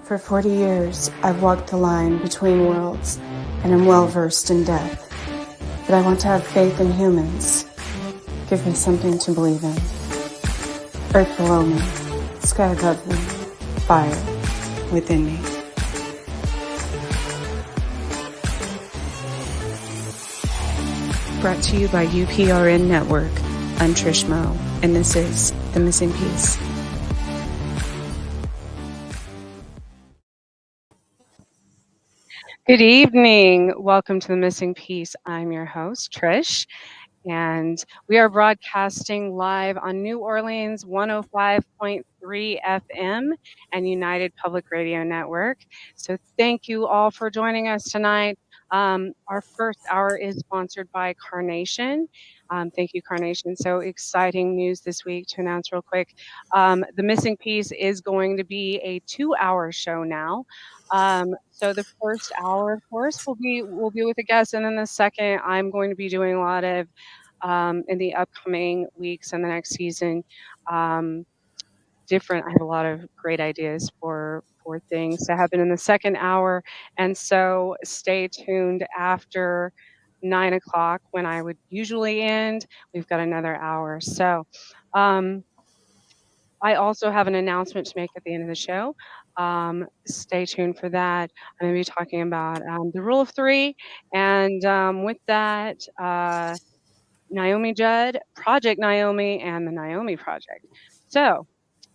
For 40 years, I've walked the line between worlds and am well versed in death. But I want to have faith in humans. Give me something to believe in. Earth below me, sky above me, fire within me. Brought to you by UPRN Network. I'm Trish Moe, and this is The Missing Piece. Good evening. Welcome to The Missing Piece. I'm your host, Trish, and we are broadcasting live on New Orleans 105.3 FM and United Public Radio Network. So thank you all for joining us tonight. Our first hour is sponsored by Carnation. Thank you, Carnation. So exciting news this week to announce real quick. The Missing Piece is going to be a 2-hour show now. So the first hour, of course, will be with a guest, and then the second, I'm going to be doing a lot of in the upcoming weeks and the next season. I have a lot of great ideas for things to happen in the second hour, and so stay tuned after 9 o'clock when I would usually end. We've got another hour. So I also have an announcement to make at the end of the show. Stay tuned for that. I'm going to be talking about the rule of three. And with that, Naomi Judd, Project Naomi, and the Naomi Project. So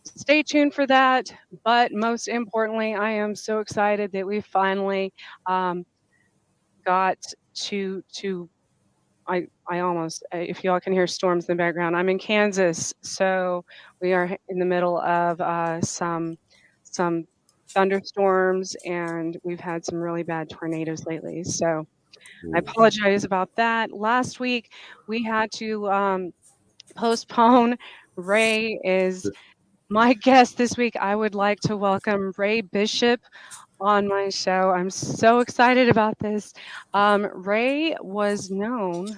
stay tuned for that. But most importantly, I am so excited that we finally got to I almost, if y'all can hear storms in the background, I'm in Kansas, so we are in the middle of some thunderstorms, and we've had some really bad tornadoes lately. So I apologize about that. Last week we had to postpone. Ray is my guest this week. I would like to welcome Ray Bishop on my show. I'm so excited about this. Ray was known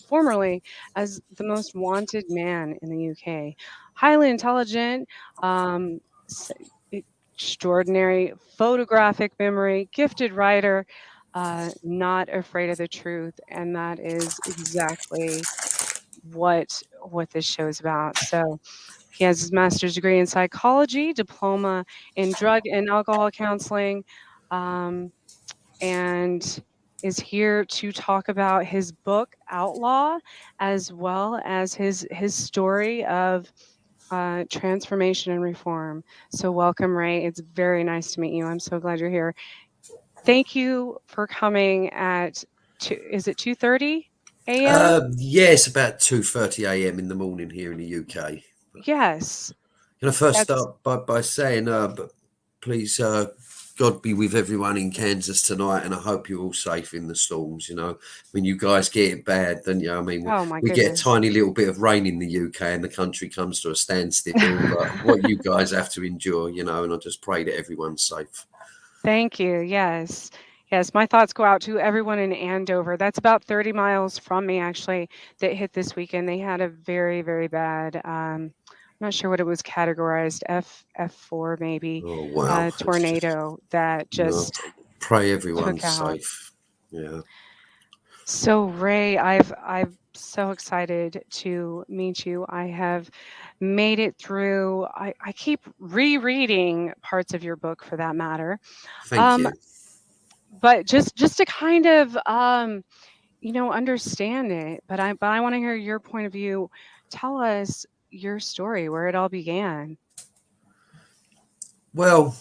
formerly as the most wanted man in the UK. Highly intelligent, extraordinary photographic memory, gifted writer, not afraid of the truth, and that is exactly what this show is about. So he has his master's degree in psychology, diploma in drug and alcohol counseling, and is here to talk about his book, Outlaw, as well as his story of transformation and reform. So welcome, Ray. It's very nice to meet you. I'm so glad you're here. Thank you for coming at, is it 2:30 a.m.? Yes, about 2:30 a.m. in the morning here in the UK. Yes. Can I first start by saying, but please, God be with everyone in Kansas tonight, and I hope you're all safe in the storms. You know, when you guys get it bad, then I mean, we get a tiny little bit of rain in the UK, and the country comes to a standstill. But what you guys have to endure, and I just pray that everyone's safe. Thank you. Yes. Yes, my thoughts go out to everyone in Andover. That's about 30 miles from me, actually, that hit this weekend. They had a very, very bad, I'm not sure what it was categorized, F4 maybe, tornado that just pray everyone's safe. Yeah. So Ray, I'm so excited to meet you. I have made it through. I keep rereading parts of your book, for that matter. Thank you. But just to kind of understand it. But I want to hear your point of view. Tell us your story, where it all began. Well,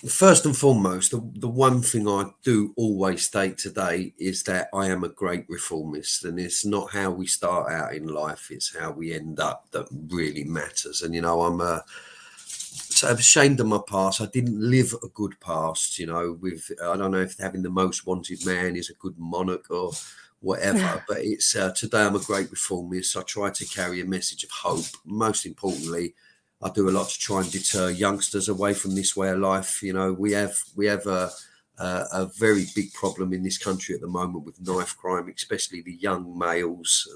first and foremost, the one thing I do always state today is that I am a great reformist, and it's not how we start out in life, it's how we end up that really matters. And I'm ashamed of my past. I didn't live a good past, with, I don't know if having the most wanted man is a good monarch or whatever, but it's today I'm a great reformist. I try to carry a message of hope. Most importantly, I do a lot to try and deter youngsters away from this way of life. We have a very big problem in this country at the moment with knife crime, especially the young males.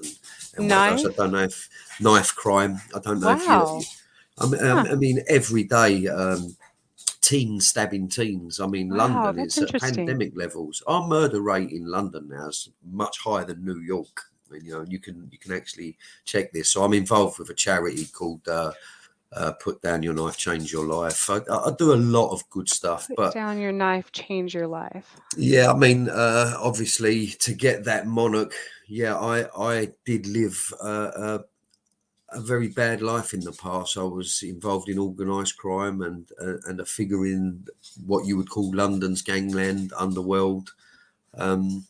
And Knife? I don't know if knife crime. I don't know wow. if you. I mean, every day teens stabbing teens. I mean, Wow, London, that's it's at interesting. pandemic levels. Our murder rate in London now is much higher than New York. I mean, you can actually check this. So I'm involved with a charity called Put Down Your Knife, Change Your Life. I do a lot of good stuff, Put but down your knife, change your life. yeah, I mean, obviously to get that monarch, yeah, I did live a very bad life in the past. I was involved in organised crime and a figure in what you would call London's gangland underworld. Um,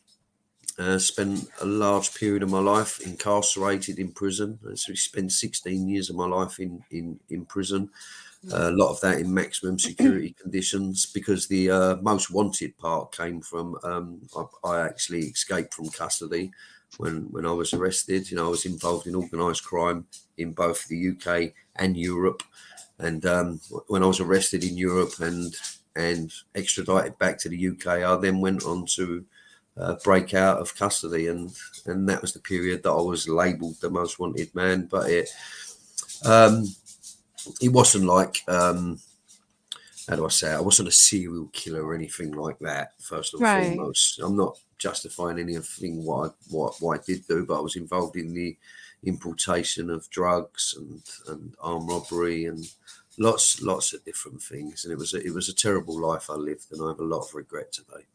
spent a large period of my life incarcerated in prison. So I spent 16 years of my life in prison. A lot of that in maximum security conditions, because the most wanted part came from I actually escaped from custody when I was arrested. I was involved in organised crime in both the UK and Europe, and when I was arrested in Europe and extradited back to the UK, I then went on to break out of custody, and that was the period that I was labelled the most wanted man. But um, it wasn't like how do I say it? I wasn't a serial killer or anything like that. First and Right. foremost, I'm not justifying anything what I did do, but I was involved in the importation of drugs and armed robbery and lots of different things. And it was a terrible life I lived, and I have a lot of regret today.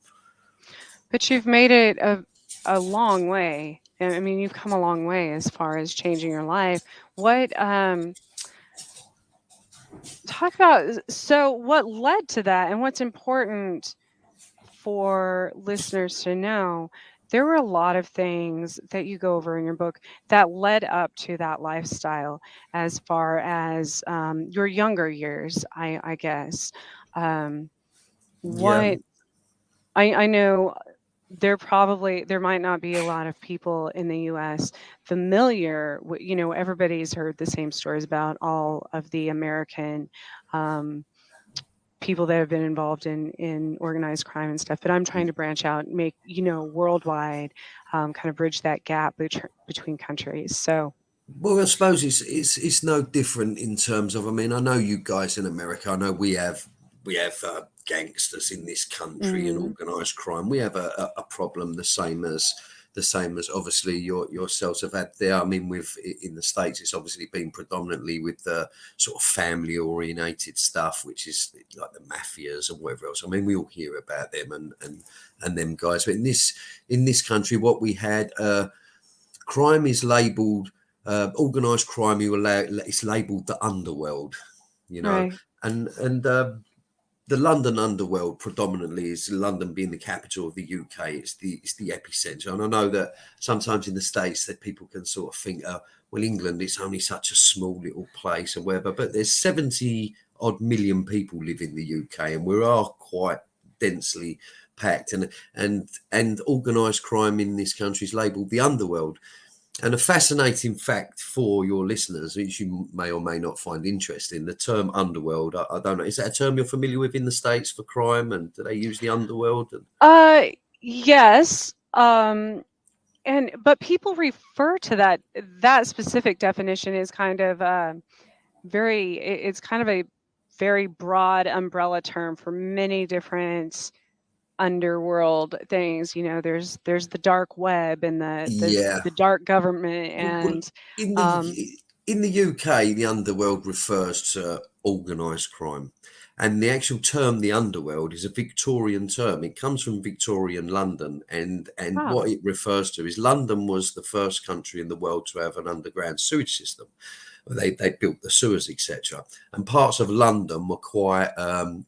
But you've made it a long way. I mean, you've come a long way as far as changing your life. What talk about so what led to that and what's important for listeners to know? There were a lot of things that you go over in your book that led up to that lifestyle, as far as your younger years, I guess. Um, Yeah. what I know, there might not be a lot of people in the US familiar with, everybody's heard the same stories about all of the American um, people that have been involved in organized crime and stuff. But I'm trying to branch out and make, worldwide, kind of bridge that gap between countries. So Well, I suppose it's no different in terms of. I mean, I know you guys in America. I know we have gangsters in this country and mhm, organised crime. We have a problem the same as obviously yourselves have had there. I mean, with in the States, it's obviously been predominantly with the sort of family orientated stuff, which is like the mafias and whatever else. I mean, we all hear about them and them guys. But in this country, what we had. Crime is labelled organised crime. It's labelled the underworld, you know, right. and the London underworld predominantly is London being the capital of the UK. It's the epicenter, and I know that sometimes in the States that people can sort of think, well, England it's only such a small little place or whatever, but there's 70 odd million people live in the UK, and we are quite densely packed, and organised crime in this country is labelled the underworld. And a fascinating fact for your listeners, which you may or may not find interesting, the term underworld, I don't know, is that a term you're familiar with in the States for crime? And do they use the underworld? And Uh, yes. But people refer to that specific definition is kind of it's kind of a very broad umbrella term for many different underworld things. There's the dark web and the the yeah, the dark government well, and in um the UK, the underworld refers to organised crime, and the actual term "the underworld" is a Victorian term. It comes from Victorian London, and what wow. it refers to is London was the first country in the world to have an underground sewage system. They built the sewers, etc. And parts of London were quite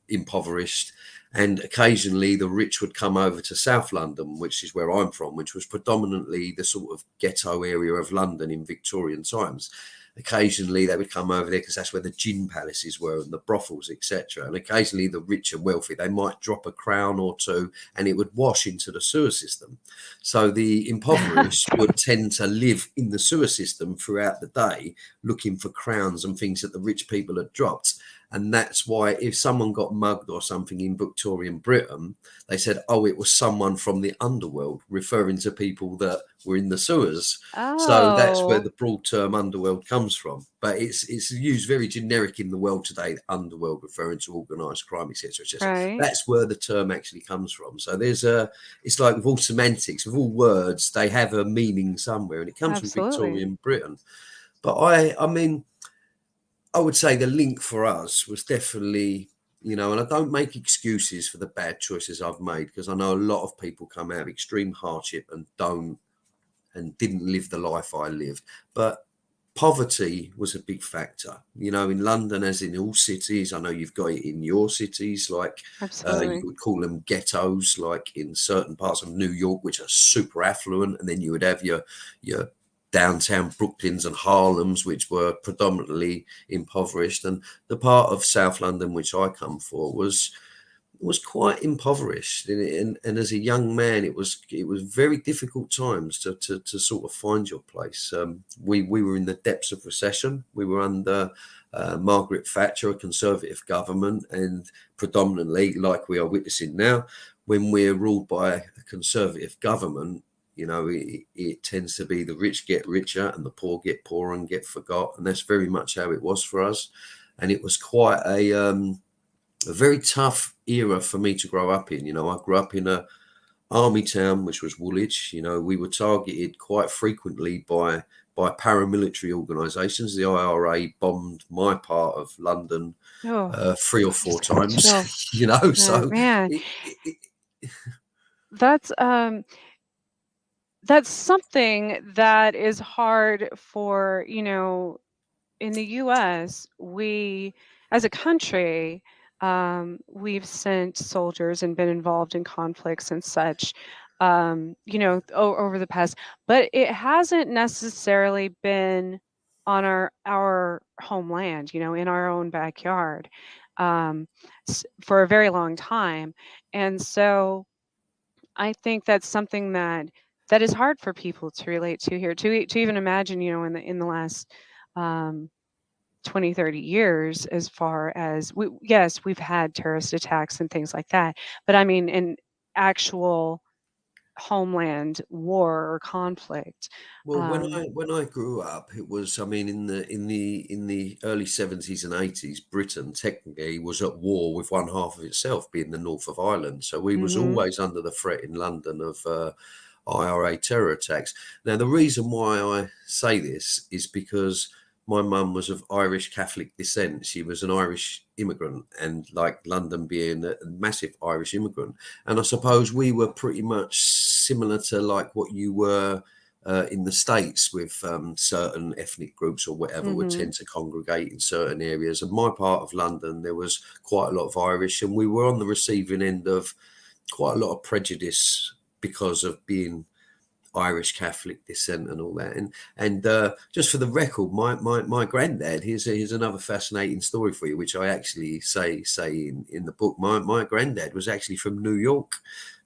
impoverished. And occasionally the rich would come over to South London, which is where I'm from, which was predominantly the sort of ghetto area of London in Victorian times. Occasionally they would come over there because that's where the gin palaces were and the brothels, etc. And occasionally the rich and wealthy, they might drop a crown or two and it would wash into the sewer system. So the impoverished would tend to live in the sewer system throughout the day, looking for crowns and things that the rich people had dropped. And that's why if someone got mugged or something in Victorian Britain, they said, oh, it was someone from the underworld, referring to people that were in the sewers. So that's where Oh, the broad term underworld comes from. But it's used very generic in the world today, underworld, referring to organised crime, etc., etc. right. That's where the term actually comes from. So it's like with all semantics, with all words, they have a meaning somewhere, and it comes from Absolutely. Victorian Britain. But I mean, I would say the link for us was definitely, and I don't make excuses for the bad choices I've made, because I know a lot of people come out of extreme hardship and didn't live the life I lived. But poverty was a big factor, in London, as in all cities. I know you've got it in your cities, like you Absolutely. would call them ghettos, like in certain parts of New York, which are super affluent. And then you would have your downtown Brooklyns and Harlems, which were predominantly impoverished. And the part of South London, which I come for, was quite impoverished, and as a young man, it was very difficult times to sort of find your place. We were in the depths of recession. We were under Margaret Thatcher, a conservative government, and predominantly, like we are witnessing now, when we're ruled by a conservative government, it tends to be the rich get richer and the poor get poorer and get forgot, and that's very much how it was for us. And it was quite a very tough era for me to grow up in. I grew up in a army town, which was Woolwich. We were targeted quite frequently by paramilitary organisations. The IRA bombed my part of London Oh, 3 or 4 just got times. chills. So Man, it, it, it, that's um that's something that is hard for, in the US, we, as a country, we've sent soldiers and been involved in conflicts and such, over the past, but it hasn't necessarily been on our homeland, in our own backyard, um, for a very long time, and so I think that's something that is hard for people to relate to here, to even imagine, in the last, um, 20, 30 years, as far as yes, we've had terrorist attacks and things like that, but I mean, in actual homeland war or conflict. well, when Um, I grew up, it was, I mean, in the early 70s and 80s, Britain technically was at war with one half of itself, being the north of Ireland. So we was mhm, always under the threat in London of IRA terror attacks. Now, the reason why I say this is because my mum was of Irish Catholic descent. She was an Irish immigrant, and like London being a massive Irish immigrant. And I suppose we were pretty much similar to like what you were in the States, with certain ethnic groups or whatever would mhm. tend to congregate in certain areas. And my part of London, there was quite a lot of Irish, and we were on the receiving end of quite a lot of prejudice because of being Irish Catholic descent and all that. And just for the record, my granddad. Here's another fascinating story for you, which I actually say in the book. My granddad was actually from New York,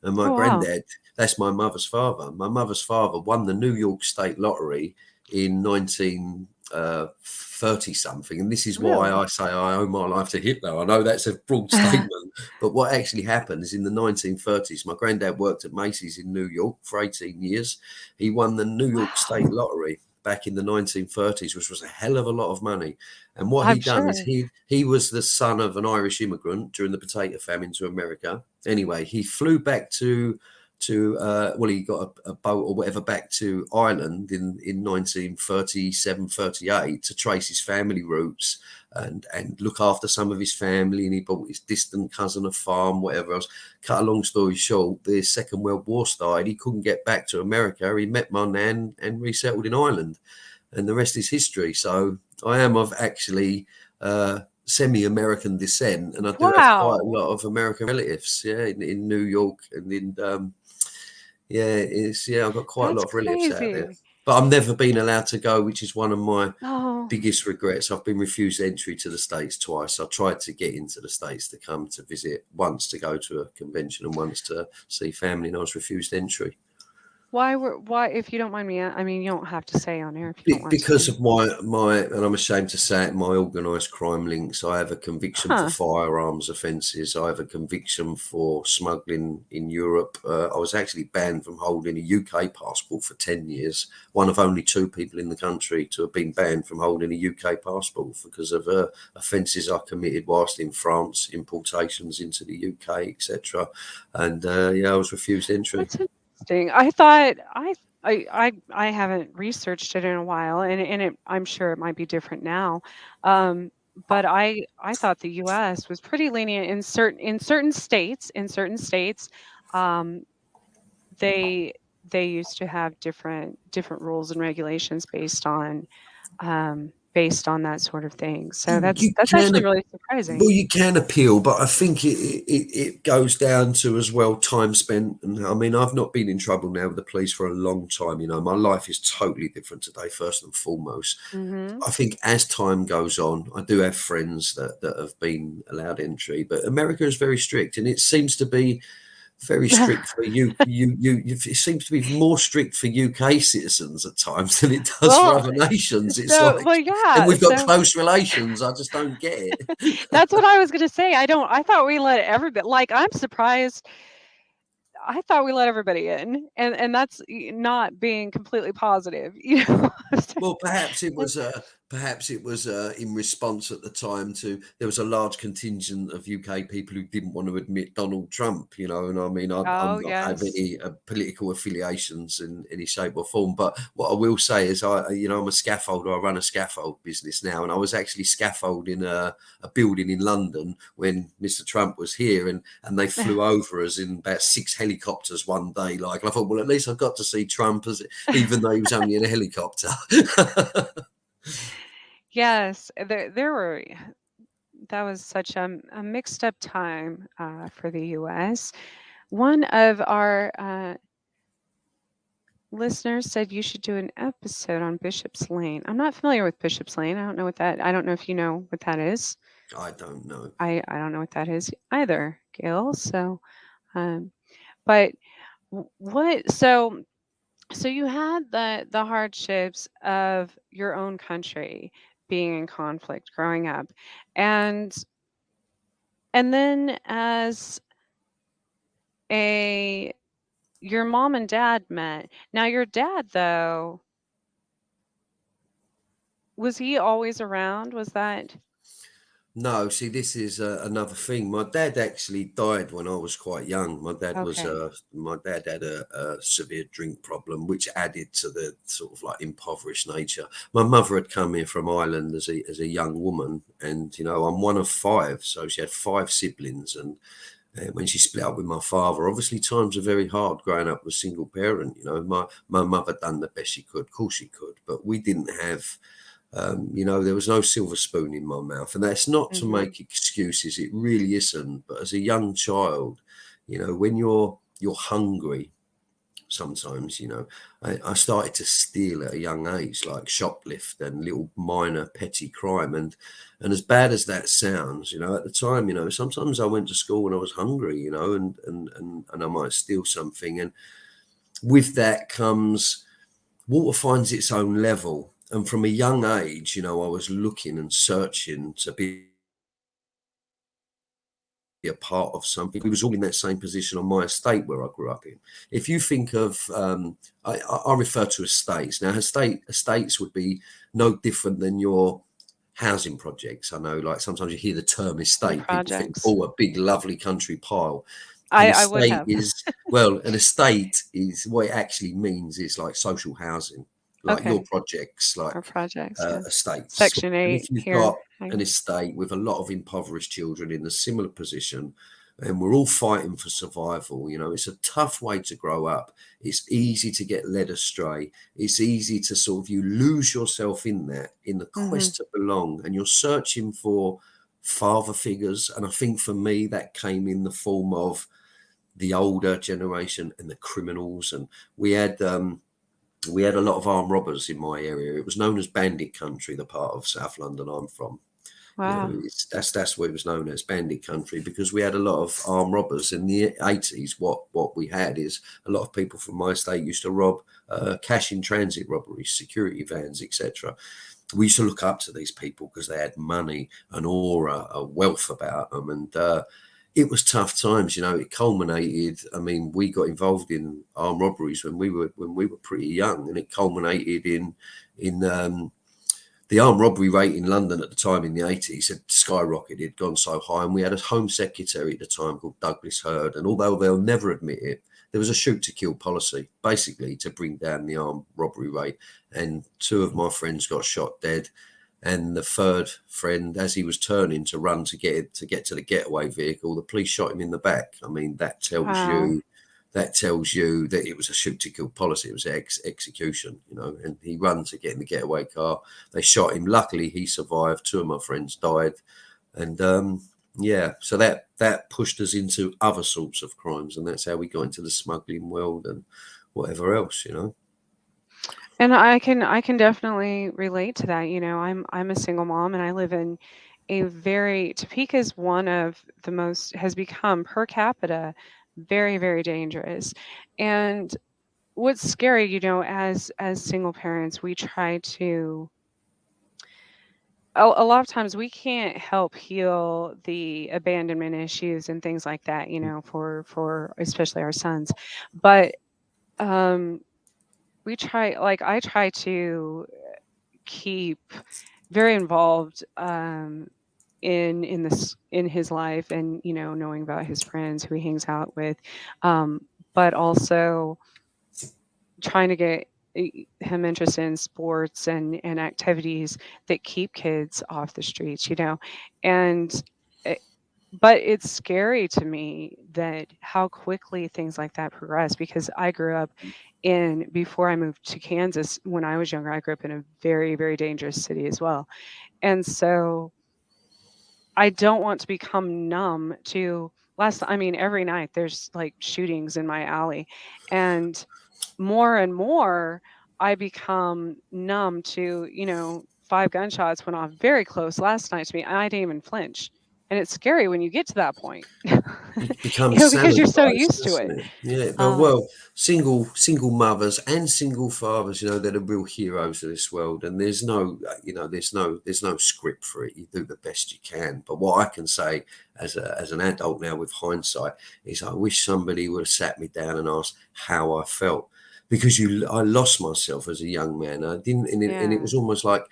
and my Oh, wow. granddad, that's my mother's father. My mother's father won the New York State Lottery in 1930 something, and this is why I Really? say I owe my life to Hitler. I know that's a broad statement, but what actually happened is in the 1930s, my granddad worked at Macy's in New York for 18 years. He won the New York State Wow. Lottery back in the 1930s, which was a hell of a lot of money. And what he I'm done is sure. he was the son of an Irish immigrant during the potato famine to America. Anyway, he flew back well, he got a boat or whatever back to Ireland in 1937, 38 to trace his family roots and look after some of his family. And he bought his distant cousin a farm, whatever else. Cut a long story short, the Second World War started. He couldn't get back to America. He met my nan and resettled in Ireland, and the rest is history. So I am of actually semi-American descent, and I do have quite a Wow. lot of American relatives, yeah, in New York and in I've got quite a lot That's of relatives out there, crazy. but I've never been allowed to go, which is one of my Oh, biggest regrets. I've been refused entry to the States twice. I tried to get into the States to come to visit, once to go to a convention and once to see family, and I was refused entry. Why, if you don't mind me, I mean, you don't have to say on air if you don't want Because to. of my, and I'm ashamed to say it, my organised crime links. I have a conviction for Huh. firearms offences. I have a conviction for smuggling in Europe. I was actually banned from holding a UK passport for 10 years. One of only two people in the country to have been banned from holding a UK passport because of offences I committed whilst in France, importations into the UK, etc. And yeah, I was refused entry. That's interesting. I thought I haven't researched it in a while, and I'm sure it might be different now. Um, but I thought the U.S. was pretty lenient in certain states. In certain states, um, they they used to have different rules and regulations based on that sort of thing. So You that's actually can really surprising. Well, you can appeal, but I think it goes down to as well time spent. And I mean, I've not been in trouble now with the police for a long time. You know, my life is totally different today, first and foremost. Hmm. I think as time goes on, I do have friends that have been allowed entry, but America is very strict, and it seems to be very strict for it seems to be more strict for UK citizens at times than it does for Well, other nations. It's so like, well, and yeah. we've got So close relations. I just don't get it. that's what I was gonna say. I thought we let everybody, like, I'm surprised. I thought we let everybody in, and that's not being completely positive, you know? Well, perhaps it was in response at the time to there was a large contingent of UK people who didn't want to admit Donald Trump, you know, and I mean Oh, I'm not have yes. any political affiliations in any shape or form, but what I will say is I'm a scaffolder. I run a scaffold business now, and I was actually scaffolding a building in London when Mr. Trump was here, and they flew over us in about 6 helicopters one day. Like, and I thought, well, at least I got to see Trump as even though he was only in a helicopter. Yes, there were that was such a mixed up time, for the US. One of our, listeners said you should do an episode on Bishop's Lane. I'm not familiar with Bishop's Lane. I don't know if you know what that is. I don't know. I don't know what that is either, Gail. So, um, but what so you had the hardships of your own country being in conflict growing up, and then as a your mom and dad met. Now your dad, though, was he always around? Was that No, see, this is another thing. My dad actually died when I was quite young. okay? My dad had a severe drink problem, which added to the sort of like impoverished nature. My mother had come here from Ireland as a young woman, and you know, I'm one of five, so she had five siblings, and when she split up with my father, obviously times are very hard growing up with a single parent. You know, my mother done the best she could, of course she could, but we didn't have. There was no silver spoon in my mouth, and that's not to Mhm. make excuses. It really isn't. But as a young child, you know, when you're hungry, sometimes, I started to steal at a young age, like shoplift and little minor petty crime. And as bad as that sounds, at the time, sometimes I went to school when I was hungry, and I might steal something. And with that comes water finds its own level. And from a young age, I was looking and searching to be a part of something. We was all in that same position on my estate where I grew up in. If you think of, I refer to estates. Now, estates would be no different than your housing projects. I know, like sometimes you hear the term And estate, people think, projects. oh, a big, lovely country pile. I would have. An estate is what it actually means is like social housing, like your Okay. projects, Our like projects, yeah. estates. Section And 8 if you've here. got an estate with a lot of impoverished children in a similar position, and we're all fighting for survival, it's a tough way to grow up. It's easy to get led astray. It's easy to sort of, you lose yourself in that, in the Mhm. quest to belong, and you're searching for father figures. And I think for me, that came in the form of the older generation and the criminals. And we had a lot of armed robbers in my area. It was known as Bandit Country, the part of South London I'm from. Wow. That's what it was known as, bandit country, because we had a lot of armed robbers in the 80s. What we had is a lot of people from my state used to rob cash in transit robberies, security vans, etc. We used to look up to these people because they had money, an aura, a wealth about them, and it was tough times. It culminated. I mean, we got involved in armed robberies when we were pretty young, and it culminated in the armed robbery rate in London at the time in the 80s had skyrocketed, gone so high. And we had a Home Secretary at the time called Douglas Hurd. And although they'll never admit it, there was a shoot to kill policy, basically to bring down the armed robbery rate. And two of my friends got shot dead. And the third friend, as he was turning to run to get to the getaway vehicle, the police shot him in the back. I mean, Wow. that tells you that it was a shoot to kill policy. It was execution, and he ran to get in the getaway car. They shot him. Luckily, he survived. Two of my friends died. And yeah, so that pushed us into other sorts of crimes. And that's how we got into the smuggling world and whatever else. And I can definitely relate to that. I'm a single mom and I live in a very Topeka is one of the most has become per capita very, very dangerous. And what's scary, as single parents, we try to a lot of times we can't help heal the abandonment issues and things like that, for especially our sons. But um I try to keep very involved in his life, and knowing about his friends who he hangs out with, um but also trying to get him interested in sports and activities that keep kids off the streets, and it, but it's scary to me that how quickly things like that progress, because I grew up in before I moved to Kansas. When I was younger, I grew up in a very, very dangerous city as well. And so I don't want to become numb to I mean, every night there's like shootings in my alley. And more, I become numb to, five gunshots went off very close last night to me, and I didn't even flinch. And it's scary when you get to that point, It becomes because you're so sanitized, used to doesn't it. it? Yeah, but Um, well, single mothers and single fathers, they're the real heroes of this world. And there's no script for it. You do the best you can. But what I can say as an adult now with hindsight is I wish somebody would have sat me down and asked how I felt, because I lost myself as a young man. I didn't, and it yeah, was almost like,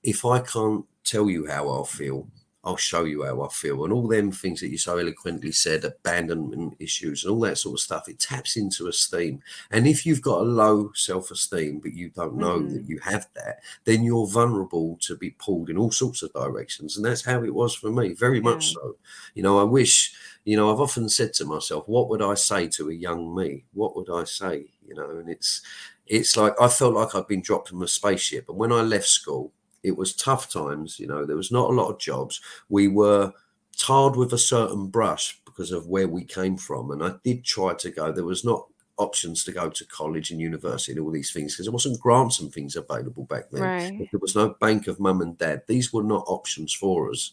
if I can't tell you how I feel, I'll show you how I feel. And all them things that you so eloquently said, abandonment issues and all that sort of stuff, it taps into esteem. And if you've got a low self-esteem, but you don't know that hmm you have that, then you're vulnerable to be pulled in all sorts of directions. And that's how it was for me, very yeah, much so. I wish, I've often said to myself, what would I say to a young me? What would I say? And it's like I felt like I'd been dropped from a spaceship. And when I left school, it was tough times. There was not a lot of jobs. We were tarred with a certain brush because of where we came from. And I did try to go. There was not options to go to college and university and all these things, because there wasn't grants and things available back then. right. There was no bank of mum and dad. These were not options for us.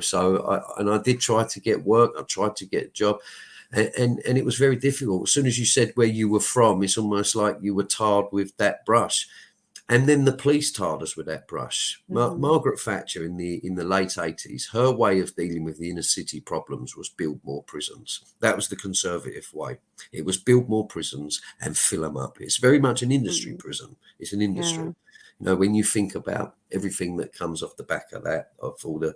So I did try to get work. I tried to get a job. And it was very difficult. As soon as you said where you were from, it's almost like you were tarred with that brush. And then the police tarred us with that brush. hmm Margaret Thatcher in the late 80s, her way of dealing with the inner city problems was build more prisons. That was the Conservative way. It was build more prisons and fill them up. It's very much an industry hmm prison. It's an industry. yeah, When you think about everything that comes off the back of that, of all the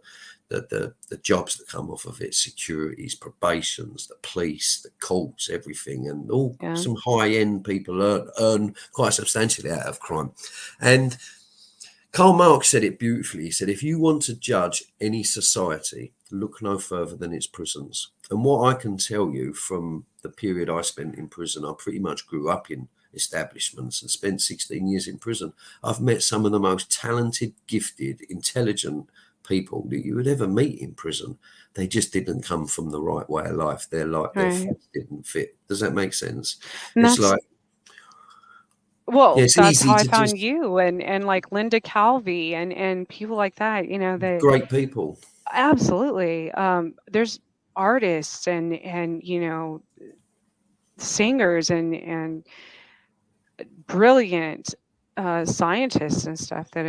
jobs that come off of it, securities, probations, the police, the courts, everything, and all yeah, some high end people earn quite substantially out of crime. And Karl Marx said it beautifully. He said, if you want to judge any society, look no further than its prisons. And what I can tell you from the period I spent in prison, I pretty much grew up in establishments and spent 16 years in prison. I've met some of the most talented, gifted, intelligent people that you would ever meet in prison. They just didn't come from the right way of life. Their right. faith didn't fit. Does that make sense? And It's that's like, Yeah, Well, it's that's how easy I to found just you and like Linda Calvi and people like that, that great people. absolutely. There's artists and singers and brilliant scientists and stuff that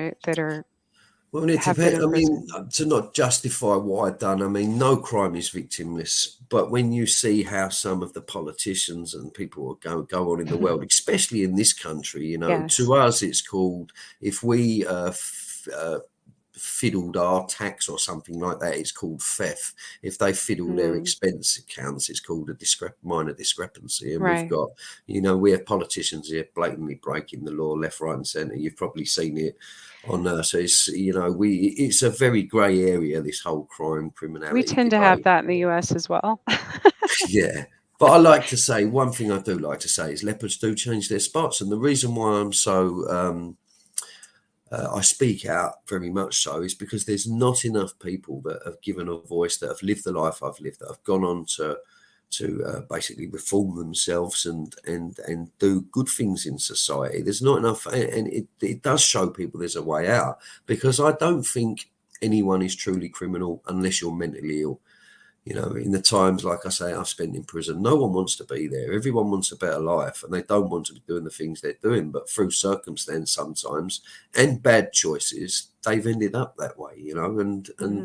Well, it have been depends. in I mean, prison. to not justify what I've done, I mean, no crime is victimless. But when you see how some of the politicians and people go on in the world, especially in this country, Yes. to us, it's called if we fiddled our tax or something like that, it's called theft. If they fiddle their Mm, expense accounts, it's called a minor discrepancy. And we've right. got, we have politicians here blatantly breaking the law left, right, and centre. You've probably seen it on so it's it's a very grey area, this whole crime We criminality tend to have debate. that in the US as well. Yeah. But I like to say one thing I do like to say is leopards do change their spots, and the reason why I'm so I speak out very much so is because there's not enough people that have given a voice, that have lived the life I've lived, that have gone on to basically reform themselves and do good things in society. There's not enough, and it does show people there's a way out, because I don't think anyone is truly criminal unless you're mentally ill. In the times, like I say, I've spent in prison, no one wants to be there. Everyone wants a better life and they don't want to be doing the things they're doing. But through circumstance sometimes and bad choices, they've ended up that way, Hmm.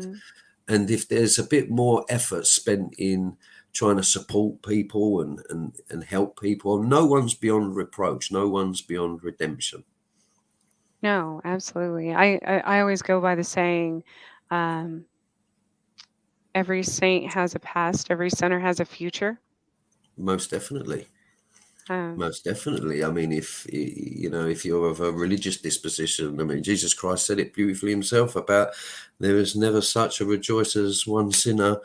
and if there's a bit more effort spent in trying to support people and help people, no one's beyond reproach, no one's beyond redemption. No, absolutely. I always go by the saying, um, every saint has a past, every sinner has a future. Most definitely. Um, Most definitely. I mean, if you're of a religious disposition, I mean, Jesus Christ said it beautifully himself about there is never such a rejoice as one sinner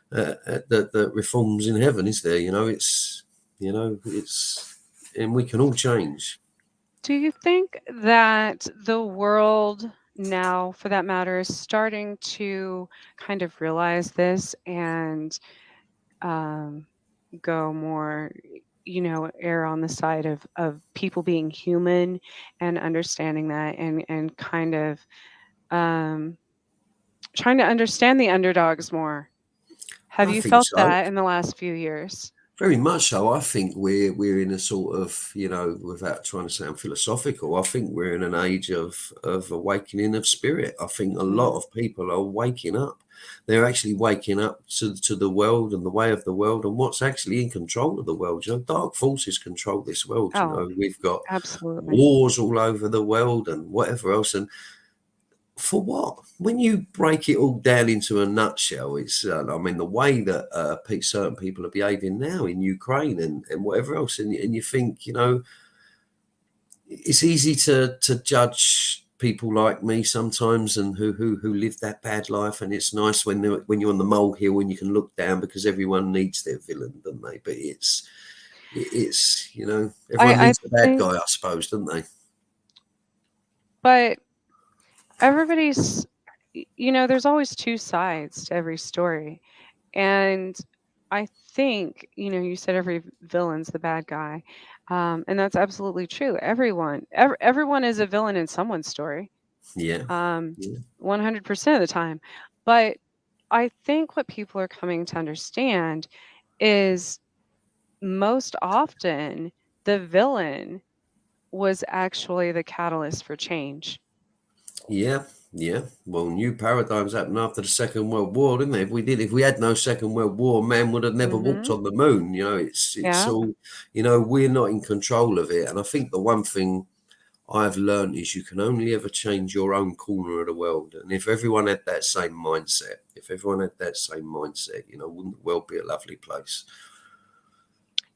that reforms in heaven, is there? It's, and we can all change. do you think that the world now, for that matter, is starting to kind of realize this and um, go more, err on the side of people being human and understanding that and kind of um, trying to understand the underdogs more? Have I you think felt so. that in the last few years? Very much so. I think we're in a sort of, without trying to sound philosophical, I think we're in an age of awakening of spirit. I think a lot Mm. of people are waking up. They're actually waking up to the world and the way of the world and what's actually in control of the world. Dark forces control this world. Oh, We've got absolutely. wars all over the world and whatever else. And for what? When you break it all down into a nutshell, it's I mean the way that certain people are behaving now in Ukraine and whatever else, and you think it's easy to judge people like me sometimes and who live that bad life, and it's nice when you're on the molehill and you can look down because everyone needs their villain, don't they? But it's everyone I needs the bad think, guy, I suppose, don't they? but everybody's, there's always two sides to every story. And I think, you said every villain's the bad guy. And that's absolutely true. Everyone is a villain in someone's story, Yeah, um, yeah, 100% of the time. But I think what people are coming to understand is most often the villain was actually the catalyst for change. yeah. Yeah, well, new paradigms happened after the Second World War, didn't they? If we had no Second World War, man would have never walked Hmm. on the moon. It's Yeah. all, we're not in control of it. And I think the one thing I've learned is you can only ever change your own corner of the world. And if everyone had that same mindset, wouldn't the world be a lovely place?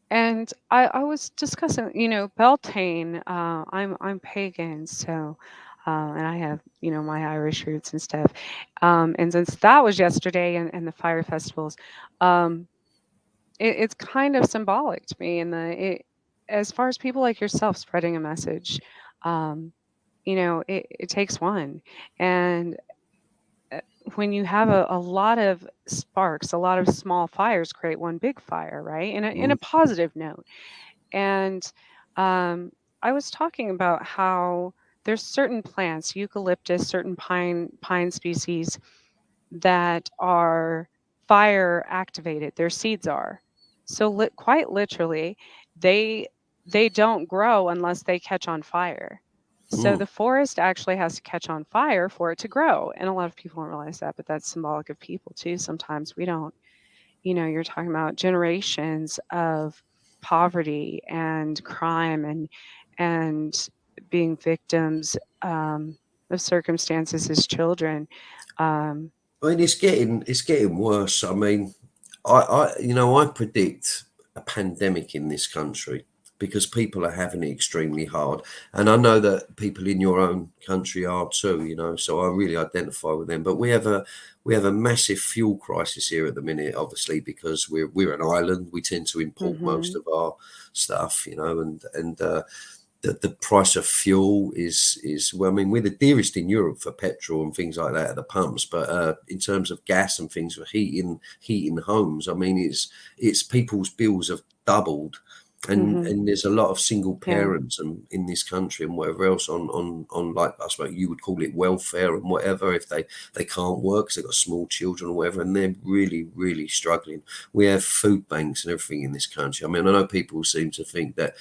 And I was discussing, Beltane. I'm pagan, so and I have my Irish roots and stuff. And since that was yesterday and the fire festivals, um, it's kind of symbolic to me. As far as people like yourself spreading a message, um, it takes one, and uh, when you have a lot of sparks, a lot of small fires create one big fire, right? In a Mm. positive note. And I was talking about how there's certain plants, eucalyptus, certain pine species that are fire activated. Their seeds are. So quite literally, they they don't grow unless they catch on fire. So Mm. the forest actually has to catch on fire for it to grow. And a lot of people don't realize that, but that's symbolic of people too. Sometimes we don't, you're talking about generations of poverty and crime and being victims of circumstances as children. Um, I mean, it's getting worse. I mean, I predict a pandemic in this country because people are having it extremely hard, and I know that people in your own country are too. So I really identify with them. But we have a massive fuel crisis here at the minute, obviously because we're an island. We tend to import most mhm, of our stuff, and the price of fuel is well, I mean, we're the dearest in Europe for petrol and things like that at the pumps, but in terms of gas and things for heating homes, I mean, it's people's bills have doubled. And mhm. and there's a lot of single Yeah, parents and in this country and whatever else on like I suppose you would call it welfare and whatever if they can't work because they've got small children or whatever, and they're really really struggling. We have food banks and everything in this country. I mean, I know people seem to think that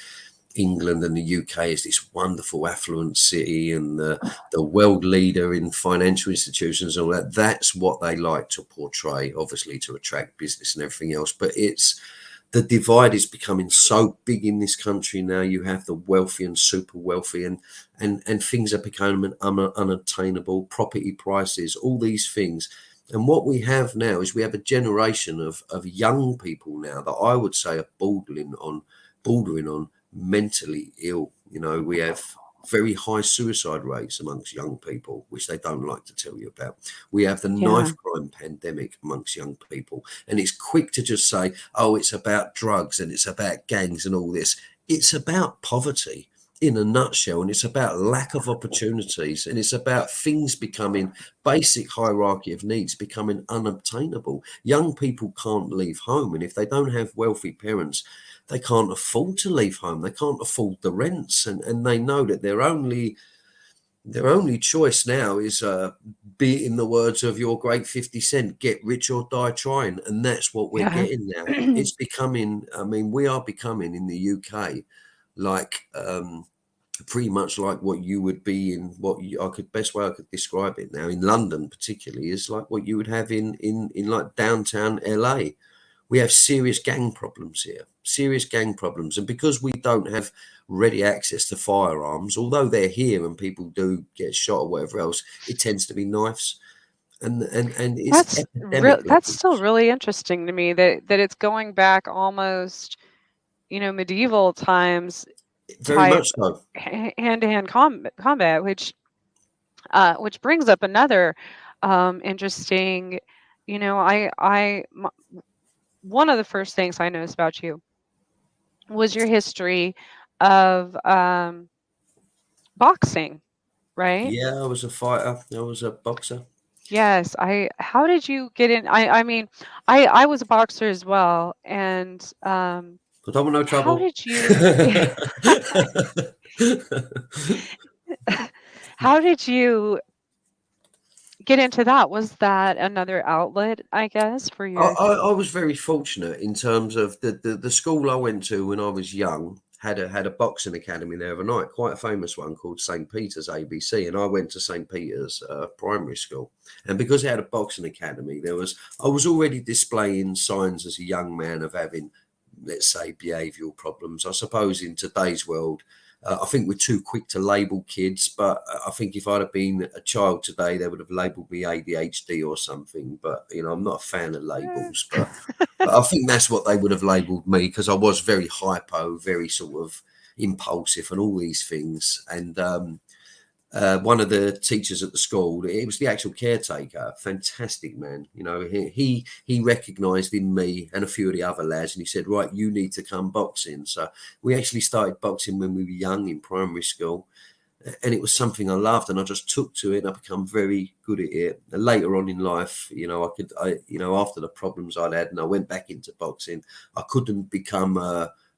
England and the UK is this wonderful affluent city and the world leader in financial institutions and all that. That's what they like to portray, obviously to attract business and everything else. But it's the divide is becoming so big in this country now. You have the wealthy and super wealthy, and things are becoming unattainable. Property prices, all these things. And what we have now is we have a generation of young people now that I would say are bordering on mentally ill. We have very high suicide rates amongst young people, which they don't like to tell you about. We have the yeah, knife crime pandemic amongst young people. And it's quick to just say, oh, it's about drugs and it's about gangs and all this. It's about poverty in a nutshell, and it's about lack of opportunities, and it's about things becoming basic hierarchy of needs becoming unobtainable. Young people can't leave home, and if they don't have wealthy parents, they can't afford to leave home. They can't afford the rents, and they know that their only choice now is, be it in the words of your great 50 Cent, get rich or die trying. And that's what we're yeah. getting now. It's becoming, I mean, we are becoming in the UK like, pretty much like what you would be in best way I could describe it now in London, particularly, is like what you would have in like downtown LA. We have serious gang problems here, serious gang problems. And because we don't have ready access to firearms, although they're here and people do get shot or whatever else, it tends to be knives. And it's epidemic That's levels. still really interesting to me that it's going back almost, medieval times Very type much so. hand to hand combat, which brings up another interesting, one of the first things I noticed about you was your history of boxing, right? Yeah, I was a fighter. I was a boxer. Yes, how did you get in? I mean, I was a boxer as well, and I don't want no how trouble. did you how did you get into that? Was that another outlet, I guess, for I, your I, I was very fortunate in terms of the school I went to when I was young had a boxing academy there overnight, quite a famous one called St. Peter's ABC, and I went to St. Peter's primary school. And because it had a boxing academy, I was already displaying signs as a young man of having, let's say, behavioural problems. I suppose in today's world, I think we're too quick to label kids, but I think if I'd have been a child today, they would have labelled me ADHD or something. But I'm not a fan of labels, but I think that's what they would have labelled me because I was very hypo, very sort of impulsive, and all these things. And one of the teachers at the school, it was the actual caretaker, fantastic man. He recognised in me and a few of the other lads, and he said, "Right, you need to come boxing." So we actually started boxing when we were young in primary school, and it was something I loved, and I just took to it. And I become very good at it. And later on in life, after the problems I'd had, and I went back into boxing, I couldn't become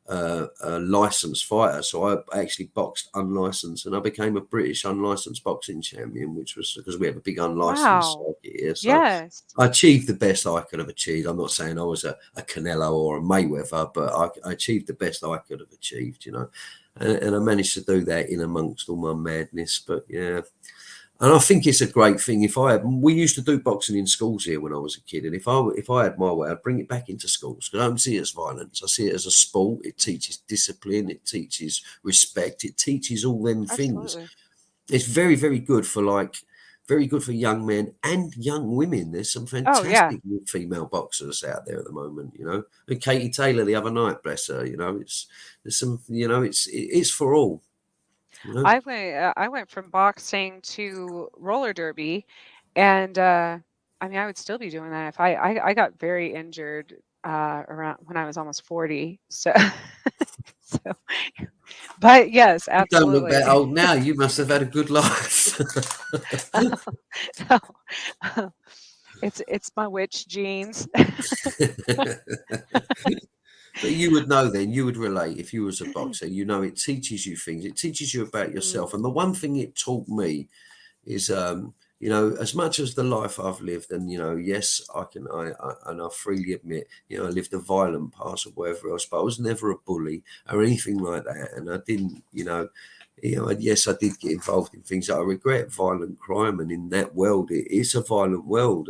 a licensed fighter, so I actually boxed unlicensed, and I became a British unlicensed boxing champion, which was because we have a big unlicensed Wow. circuit here. So Yes. I achieved the best I could have achieved. I'm not saying I was a Canelo or a Mayweather, but I achieved the best I could have achieved, and I managed to do that in amongst all my madness. But yeah. And I think it's a great thing. We used to do boxing in schools here when I was a kid, and if I had my way, I'd bring it back into schools. Because I don't see it as violence. I see it as a sport. It teaches discipline. It teaches respect. It teaches all them things. Absolutely. It's very, very good very good for young men and young women. There's some Oh, yeah. fantastic female boxers out there at the moment. And Katie Taylor the other night, bless her. There's some. It's for all. I went from boxing to roller derby, and I mean, I would still be doing that if I got very injured around when I was almost 40. So, so, but yes, You don't look that absolutely. old now. You must have had a good life. No. It's my witch genes. But you would know then, you would relate if you was a boxer. It teaches you things. It teaches you about yourself. And the one thing it taught me is, as much as the life I've lived, and yes, I freely admit, I lived a violent past or whatever else, but I was never a bully or anything like that. And I didn't, yes, I did get involved in things that I regret, violent crime, and in that world, it is a violent world.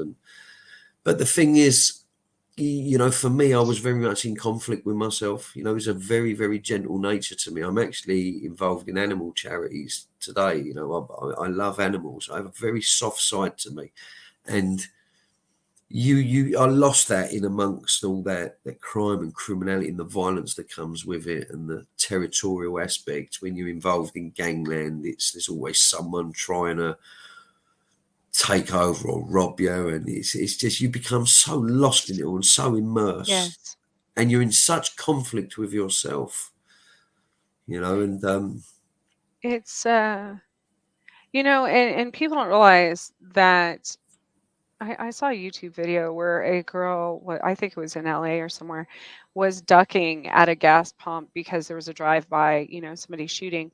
But the thing is, for me, I was very much in conflict with myself. It's a very, very gentle nature to me. I'm actually involved in animal charities today. I love animals. I have a very soft side to me, and I lost that in amongst all that crime and criminality and the violence that comes with it, and the territorial aspect. When you're involved in gangland, there's always someone trying to take over or rob you, and it's just you become so lost in it all and so immersed, Yes. and you're in such conflict with yourself, and It's and people don't realize that I saw a YouTube video where a girl, I think it was in LA or somewhere, was ducking at a gas pump because there was a drive-by, somebody shooting.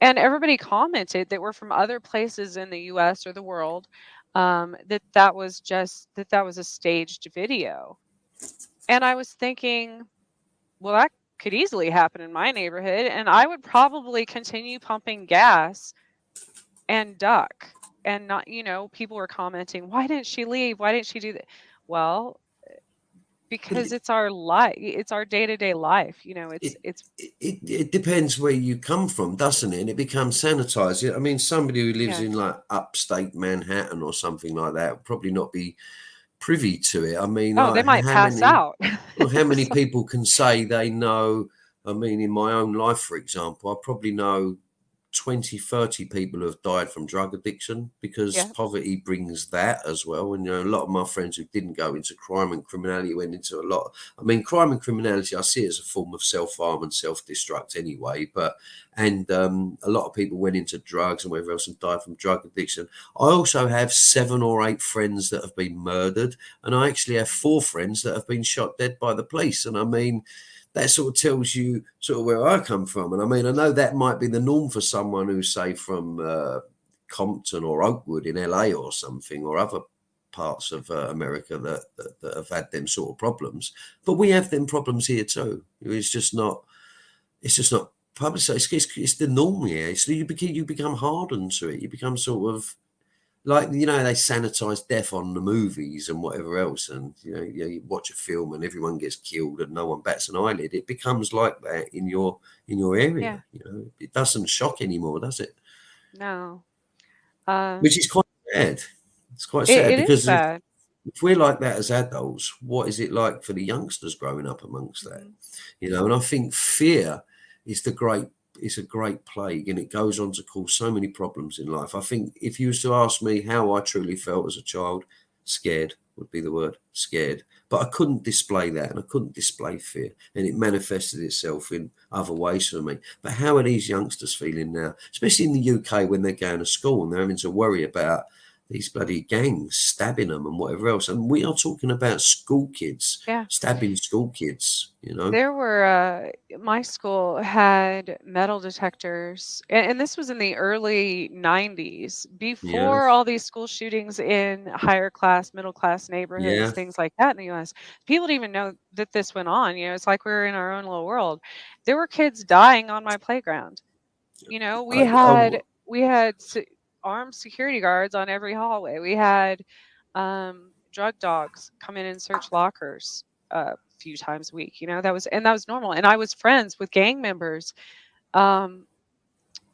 And everybody commented that were from other places in the US or the world, that was a staged video. And I was thinking, well, that could easily happen in my neighborhood, and I would probably continue pumping gas and duck. And not, people were commenting, why didn't she leave? Why didn't she do that? Well, but because it's our life, it's our day-to-day life. it, It's it depends where you come from, doesn't it? And it becomes sanitized. I mean, somebody who lives in yes. like upstate Manhattan or something like that would probably not be privy to it. I mean, Oh, they like might pass out. how many So, people can say they know? I mean, in my own life, for example, I probably know 20, 30 people who have died from drug addiction, because yeah. poverty brings that as well. And a lot of my friends who didn't go into crime and criminality went into a lot. I mean, crime and criminality, I see it as a form of self-harm and self-destruct anyway. And a lot of people went into drugs and whatever else and died from drug addiction. I also have 7 or 8 friends that have been murdered, and I actually have 4 friends that have been shot dead by the police. And I mean, that sort of tells you sort of where I come from. And I mean, I know that might be the norm for someone who's, say, from Compton or Oakwood in LA or something, or other parts of America that have had them sort of problems. But we have them problems here too. It's just not publicized. It's the norm here. You become hardened to it. You become sort of like, they sanitize death on the movies and whatever else, and you watch a film and everyone gets killed and no one bats an eyelid. It becomes like that in your Yeah. area. It doesn't shock anymore, does it? No. Which is quite sad. It's quite It, sad, it is because sad. if we're like that as adults, what is it like for the youngsters growing up amongst that? Mhm. And I think fear is it's a great plague, and it goes on to cause so many problems in life. I think if you was to ask me how I truly felt as a child, scared would be the word, scared. But I couldn't display that, and I couldn't display fear, and it manifested itself in other ways for me. But how are these youngsters feeling now, especially in the UK, when they're going to school and they're having to worry about these bloody gangs stabbing them and whatever else. And we are talking about school kids Yeah. stabbing school kids, There were, my school had metal detectors, and this was in the early 90s, Yeah, before all these school shootings in higher class, middle class neighborhoods, yeah. things like that in the US. People didn't even know that this went on. It's like we were in our own little world. There were kids dying on my playground. We had Oh, armed security guards on every hallway. We had drug dogs come in and search lockers a few times a week. That was normal. And I was friends with gang members. Um,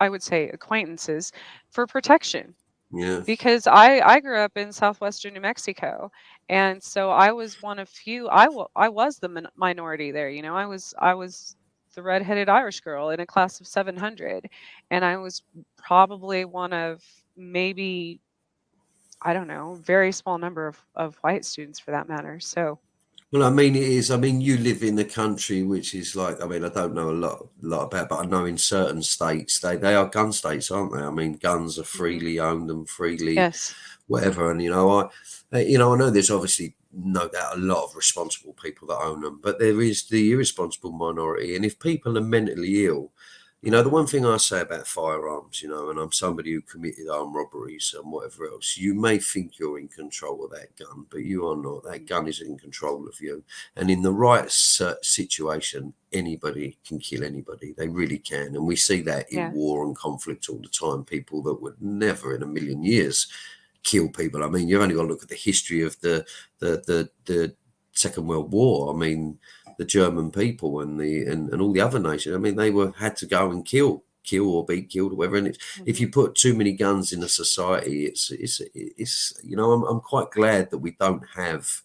I would say acquaintances for protection yeah. because I grew up in southwestern New Mexico, and so I was one of few. I was the minority there. I was the redheaded Irish girl in a class of 700, and I was probably one of maybe, I don't know, very small number of white students for that matter. So Well, I mean, it is. I mean, you live in a country which is like, I mean, I don't know a lot about, but I know in certain states they are gun states, aren't they? I mean, guns are mhm, freely owned and freely yes, whatever. And I know there's obviously no doubt a lot of responsible people that own them, but there is the irresponsible minority. And if people are mentally ill, the hmm one thing I say about firearms, and I'm somebody who committed armed robberies and whatever else, you may think you're in control of that gun, but you are not. That gun is in control of you. And in the right situation, anybody can kill anybody. They really can. And we see that in yeah, war and conflict all the time. People that would never in a million years kill people. I mean, you've only got to look at the history of the Second World War. I mean, the German people and all the other nations. I mean, they had to go and kill or be killed or whatever. And if hmm you put too many guns in a society, it's I'm quite glad that we don't have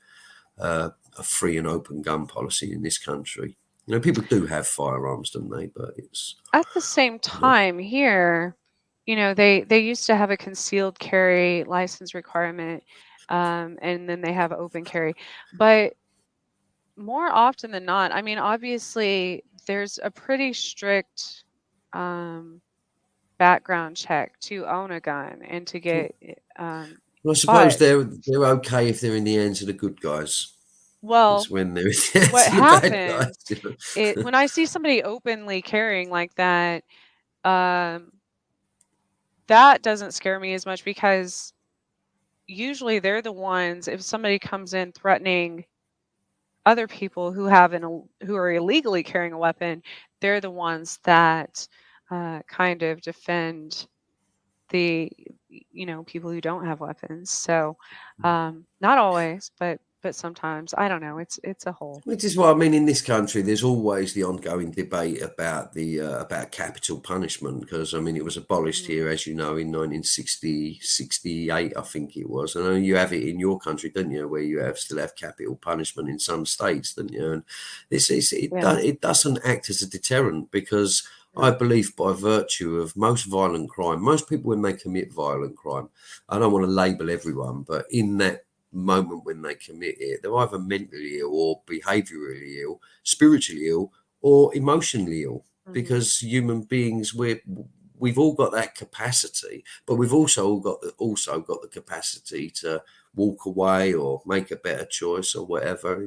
a free and open gun policy in this country. People do have firearms, don't they? But it's At the same you know, time, here, they used to have a concealed carry license requirement, and then they have open carry. But more often than not, I mean, obviously, there's a pretty strict um, background check to own a gun and to get well, I suppose but they're okay if they're in the hands of the good guys. It's well, when they're in the hands what of the bad happens guys. when I see somebody openly carrying like that, um, that doesn't scare me as much because usually they're the ones, if somebody comes in threatening other people who are illegally carrying a weapon, they're the ones that kind of defend the people who don't have weapons. So not always, but sometimes. I don't know. It's a whole. Which is what I mean. In this country, there's always the ongoing debate about the about capital punishment, because I mean it was abolished Mhm. here, as you know, in 1968, I think it was. And I know you have it in your country, don't you, where you still have capital punishment in some states, don't you? And Yeah. it doesn't act as a deterrent, because I No. believe by virtue of most violent crime, most people when they commit violent crime, I don't want to label everyone, but in that moment when they commit it, they're either mentally ill or behaviorally ill, spiritually ill, or emotionally ill. hmm Because human beings, we've all got that capacity, but we've also got the capacity to walk away or make a better choice or whatever.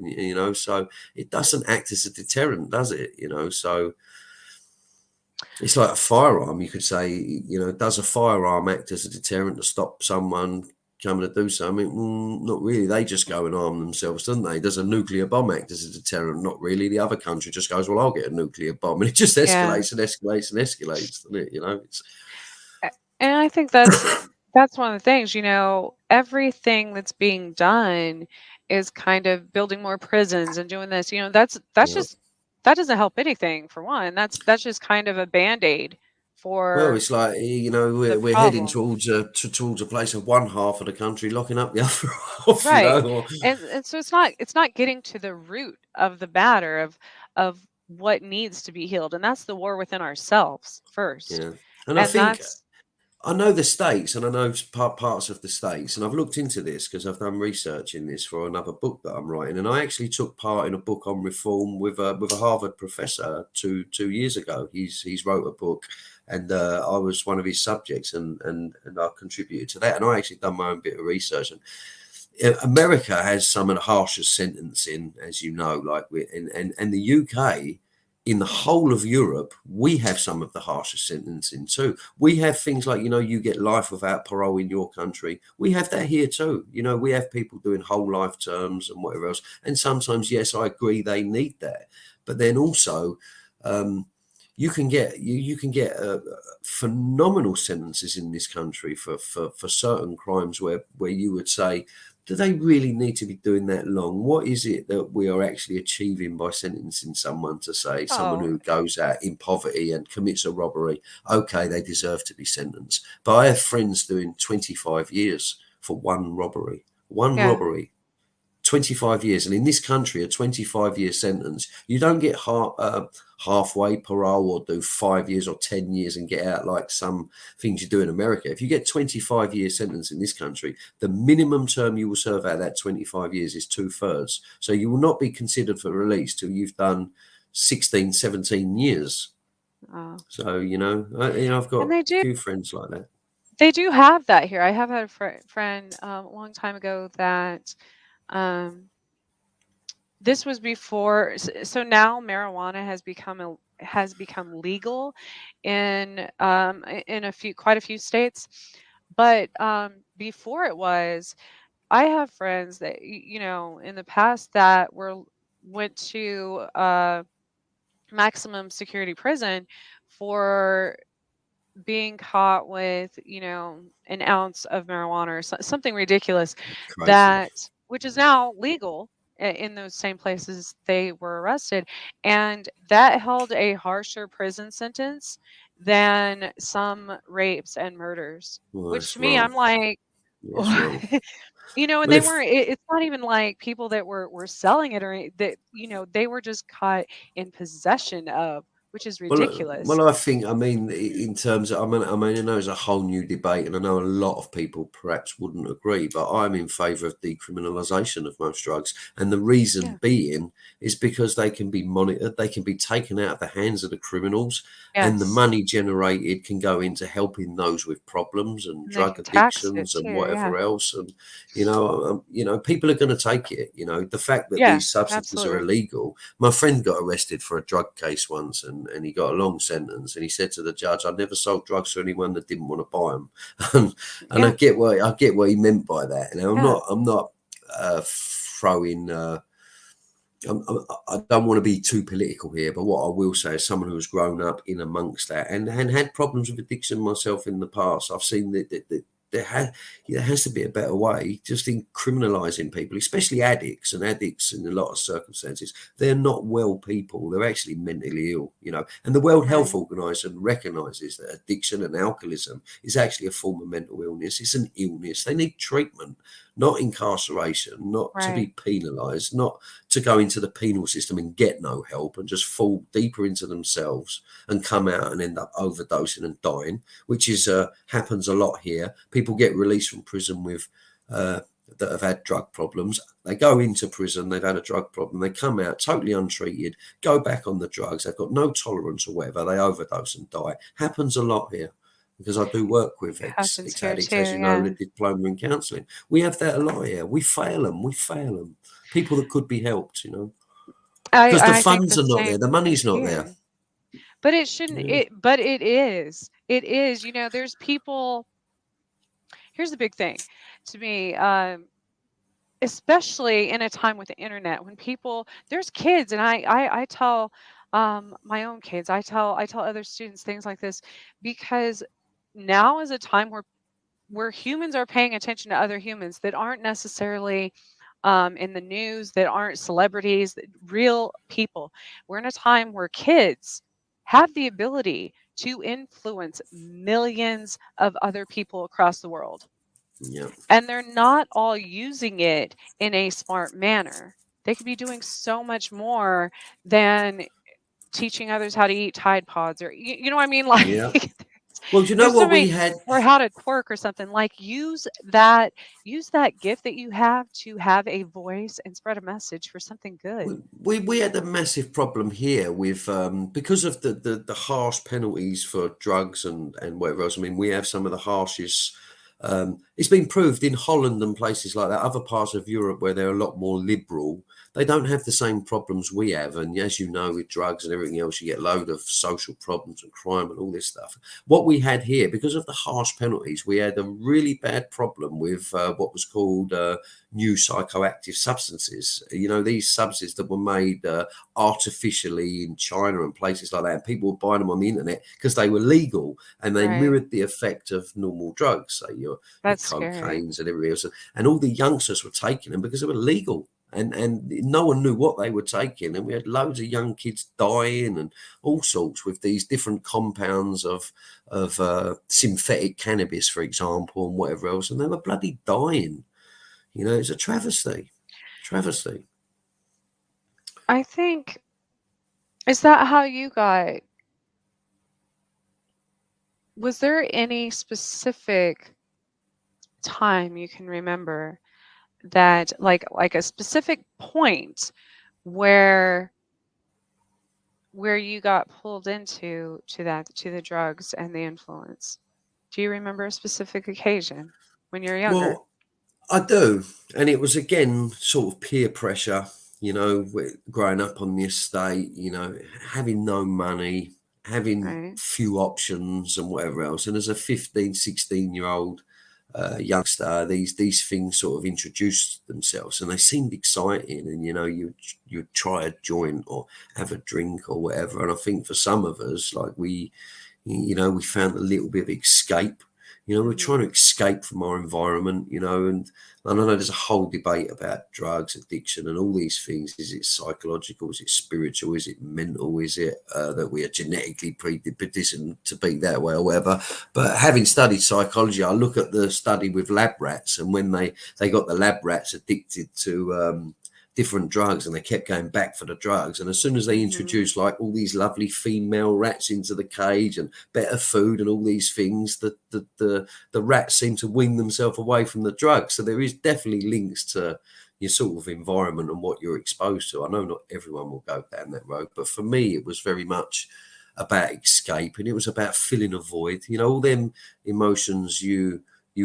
So it doesn't act as a deterrent, does it? So it's like a firearm. You could say, does a firearm act as a deterrent to stop someone coming to do something? Not really. They just go and arm themselves, don't they? Does a nuclear bomb act as a deterrent? Not really. The other country just goes, well, I'll get a nuclear bomb. And it just Yeah. escalates and escalates and escalates, doesn't it? And I think that's one of the things, everything that's being done is kind of building more prisons and doing this. That's Yeah. just that doesn't help anything for one. That's just kind of a band-aid Well, for it's like, the we're heading problem. towards a place of one half of the country locking up the other half, Right. or And so it's not getting to the root of the matter of what needs to be healed. And that's the war within ourselves first. yeah. And I And think that's I know the states, and I know parts of the states, and I've looked into this because I've done research in this for another book that I'm writing, and I actually took part in a book on reform with a Harvard professor two years ago. He's wrote a book and I was one of his subjects, and I contributed to that, and I actually done my own bit of research. And America has some of the harshest sentencing, as you know, like and the UK, in the whole of Europe, we have some of the harshest sentencing too. We have things like, you get life without parole in your country. We have that here too. We have people doing whole life terms and whatever else. And sometimes, yes, I agree, they need that. But then also, um, you can get phenomenal sentences in this country for certain crimes where you would say, do they really need to be doing that long? What is it that we are actually achieving by sentencing someone to say, someone Oh, who goes out in poverty and commits a robbery, okay, they deserve to be sentenced? But I have friends doing 25 years for one robbery. One yeah. robbery. 25 years. And in this country, a 25-year sentence, you don't get halfway parole or do 5 years or 10 years and get out like some things you do in America. If you get 25-year sentence in this country, the minimum term you will serve out of that 25 years is 2/3. So you will not be considered for release till you've done 16, 17 years. Oh. So, I've And got they a do few friends like that. they do have that here. I have had a friend a long time ago that um this was before, so now marijuana has become legal in quite a few states, but before it was, I have friends that in the past that went to maximum security prison for being caught with, an ounce of marijuana or something ridiculous, Crazy. which is now legal in those same places they were arrested. And that held a harsher prison sentence than some rapes and murders, Well, which that's to me, wrong. I'm like, That's wrong. and Well, they if weren't, it's not even like people that were selling it that, they were just caught in possession of, which is ridiculous. Well, I think, I mean, in terms of, I know it's a whole new debate, and I know a lot of people perhaps wouldn't agree, but I'm in favour of decriminalisation of most drugs. And the reason Yeah. being is because they can be monitored, they can be taken out of the hands of the criminals, and the Yes. money generated can go into helping those with problems and And they drug can tax it addictions too. and Yeah. whatever else. And, people are going to take it. The fact that Yeah, these substances are absolutely. illegal. My friend got arrested for a drug case once, and he got a long sentence. And he said to the judge, "I never sold drugs to anyone that didn't want to buy them." and Yeah. I get what he meant by that. And Yeah. I'm not throwing. I don't want to be too political here, but what I will say is someone who's grown up in amongst that and had problems with addiction myself in the past. I've seen that there has to be a better way just in criminalising people, especially addicts. And addicts, in a lot of circumstances, they're not well people. They're actually mentally ill. And the World Health Right. Organization recognises that addiction and alcoholism is actually a form of mental illness. It's an illness. They need treatment, not incarceration, not to be Right. penalised, not to go into the penal system and get no help and just fall deeper into themselves and come out and end up overdosing and dying, which is happens a lot here. People get released from prison with that have had drug problems. They go into prison, they've had a drug problem, they come out totally untreated, go back on the drugs, they've got no tolerance or whatever, they overdose and die. Happens a lot here. Because I do work with It happens ex here addicts, too. as you know, with Yeah. a diploma in counselling. We have that a lot here. We fail them. We fail them. People that could be helped. Because the I think funds the are not there, same the thing money's not there. here. But it shouldn't Yeah, it but it is. It is. There's people, here's the big thing to me, especially in a time with the internet when there's kids, and I tell my own kids, I tell other students things like this, because now is a time where humans are paying attention to other humans that aren't necessarily in the news, that aren't celebrities, real people. We're in a time where kids have the ability to influence millions of other people across the world. yeah, And they're not all using it in a smart manner. They could be doing so much more than teaching others how to eat Tide Pods, or you know what I mean? yeah. Like Well, do you know There's so what we many, had? or how to twerk or something. Like use that gift that you have to have a voice and spread a message for something good. We had a massive problem here with because of the harsh penalties for drugs and whatever else. I mean, we have some of the harshest. It's been proved in Holland and places like that, other parts of Europe where they're a lot more liberal. They don't have the same problems we have, and as you know, with drugs and everything else, you get a load of social problems and crime and all this stuff. What we had here, because of the harsh penalties, we had a really bad problem with what was called new psychoactive substances. You know, these substances that were made artificially in China and places like that. And people were buying them on the internet because they were legal and they Right. mirrored the effect of normal drugs, say your That's scary. cocaines and everything else. And all the youngsters were taking them because they were legal. And no one knew what they were taking, and we had loads of young kids dying and all sorts with these different compounds of synthetic cannabis, for example, and whatever else, and they were bloody dying. You know, it's a travesty. Travesty. I think, is that how you got, was there any specific time you can remember that, like a specific point where you got pulled into to the drugs and the influence? Do you remember a specific occasion when you were younger? Well, I do. And it was again sort of peer pressure, you know, growing up on the estate, you know, having no money, having Right. few options and whatever else. And as a 15, 16-year old youngster, these things sort of introduced themselves and they seemed exciting. And, you know, you try a joint or have a drink or whatever. And I think for some of us, like you know, we found a little bit of escape. You know, we're trying Hmm. to escape from our environment, you know, and I know there's a whole debate about drugs, addiction, and all these things. Is it psychological? Is it spiritual? Is it mental? Is it that we are genetically predisposed to be that way or whatever? But having studied psychology, I look at the study with lab rats, and when they got the lab rats addicted to different drugs and they kept going back for the drugs, and as soon as they Hmm. introduced like all these lovely female rats into the cage and better food and all these things, the rats seem to wean themselves away from the drugs. So there is definitely links to your sort of environment and what you're exposed to. I know not everyone will go down that road, but for me it was very much about escape, and it was about filling a void. You know, all them emotions you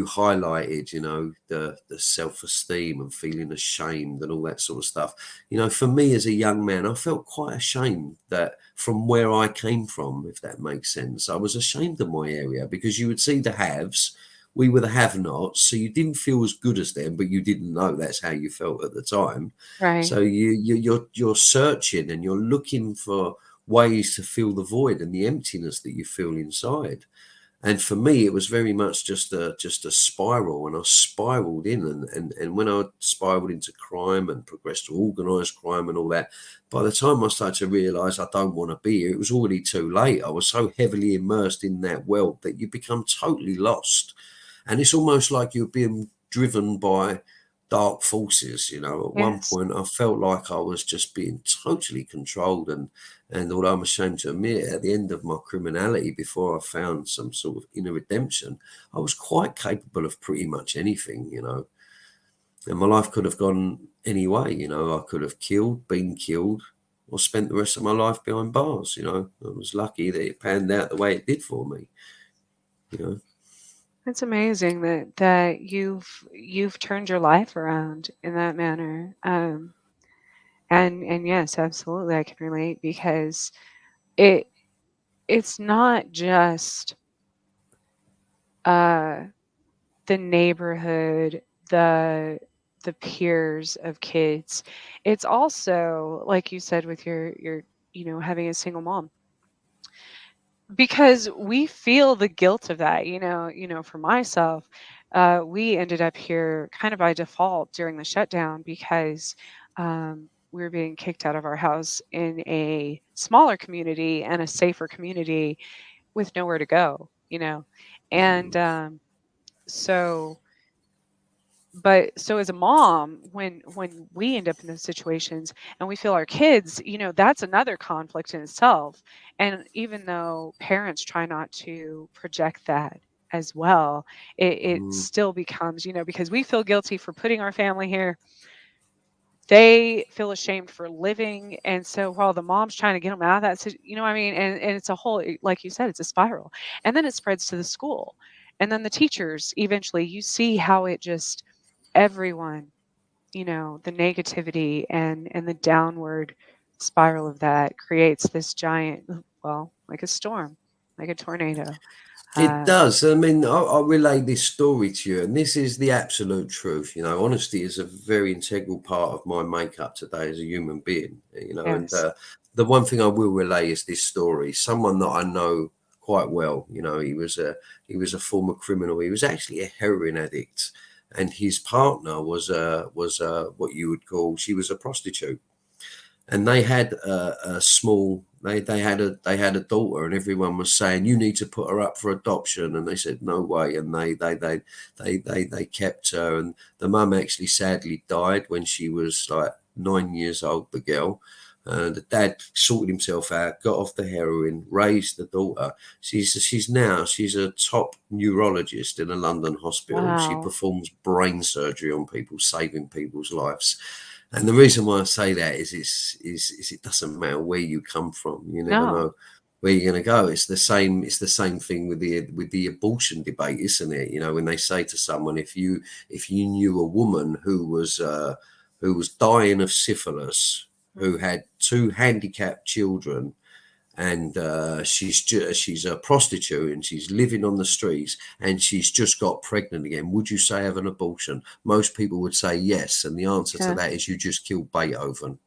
highlighted, you know, the self-esteem and feeling ashamed and all that sort of stuff. You know, for me as a young man, I felt quite ashamed that from where I came from, if that makes sense, I was ashamed of my area because you would see the haves, we were the have-nots, so you didn't feel as good as them, but you didn't know that's how you felt at the time. Right. So you're searching and you're looking for ways to fill the void and the emptiness that you feel inside. And for me, it was very much just a spiral, and I spiraled in, and when I spiraled into crime and progressed to organised crime and all that, by the time I started to realise I don't want to be here, it was already too late. I was so heavily immersed in that world that you become totally lost, and it's almost like you're being driven by dark forces. You know, at one Yes. point I felt like I was just being totally controlled, and although I'm ashamed to admit, at the end of my criminality, before I found some sort of inner redemption, I was quite capable of pretty much anything, you know. And my life could have gone any way, you know. I could have killed, been killed, or spent the rest of my life behind bars, you know. I was lucky that it panned out the way it did for me, you know. It's amazing that you've turned your life around in that manner. And yes, absolutely, I can relate because it it's not just uh the neighborhood, the the peers of kids. It's also, like you said, with your having a single mom, because we feel the guilt of that. For myself, we ended up here kind of by default during the shutdown because we were being kicked out of our house in a smaller community and a safer community with nowhere to go. And so but so as a mom, when we end up in those situations and we feel our kids, that's another conflict in itself. And even though parents try not to project that as well, it Mm. still becomes, because we feel guilty for putting our family here, they feel ashamed for living. And so while the mom's trying to get them out of that, you know what I mean? And it's a whole, like you said, it's a spiral. And then it spreads to the school. And then the teachers, eventually, you see how it just, everyone, the negativity and the downward spiral of that creates this giant, well, like a storm, like a tornado. It Um, does. I mean, I'll relay this story to you, and this is the absolute truth. Honesty is a very integral part of my makeup today as a human being. And yes. the one thing I will relay is this story. Someone that I know quite well. He was a former criminal. He was actually a heroin addict, and his partner was what you would call, she was a prostitute, and they had a small, they had a daughter, and everyone was saying, you need to put her up for adoption, and they said no way, and they kept her, and the mum actually sadly died when she was like 9 years old, the girl. And the dad sorted himself out, got off the heroin, raised the daughter. She's a top neurologist in a London hospital. She Wow. performs brain surgery on people, saving people's lives. And the reason why I say that is it doesn't matter where you come from. You never No. know where you're going to go. It's the same. It's the same thing with the abortion debate, isn't it? When they say to someone, if you knew a woman who was dying of syphilis, who Mhm. had two handicapped children, and she's a prostitute and she's living on the streets and she's just got pregnant again, would you say have an abortion? Most people would say yes, and the answer to Yeah. that is you just killed Beethoven.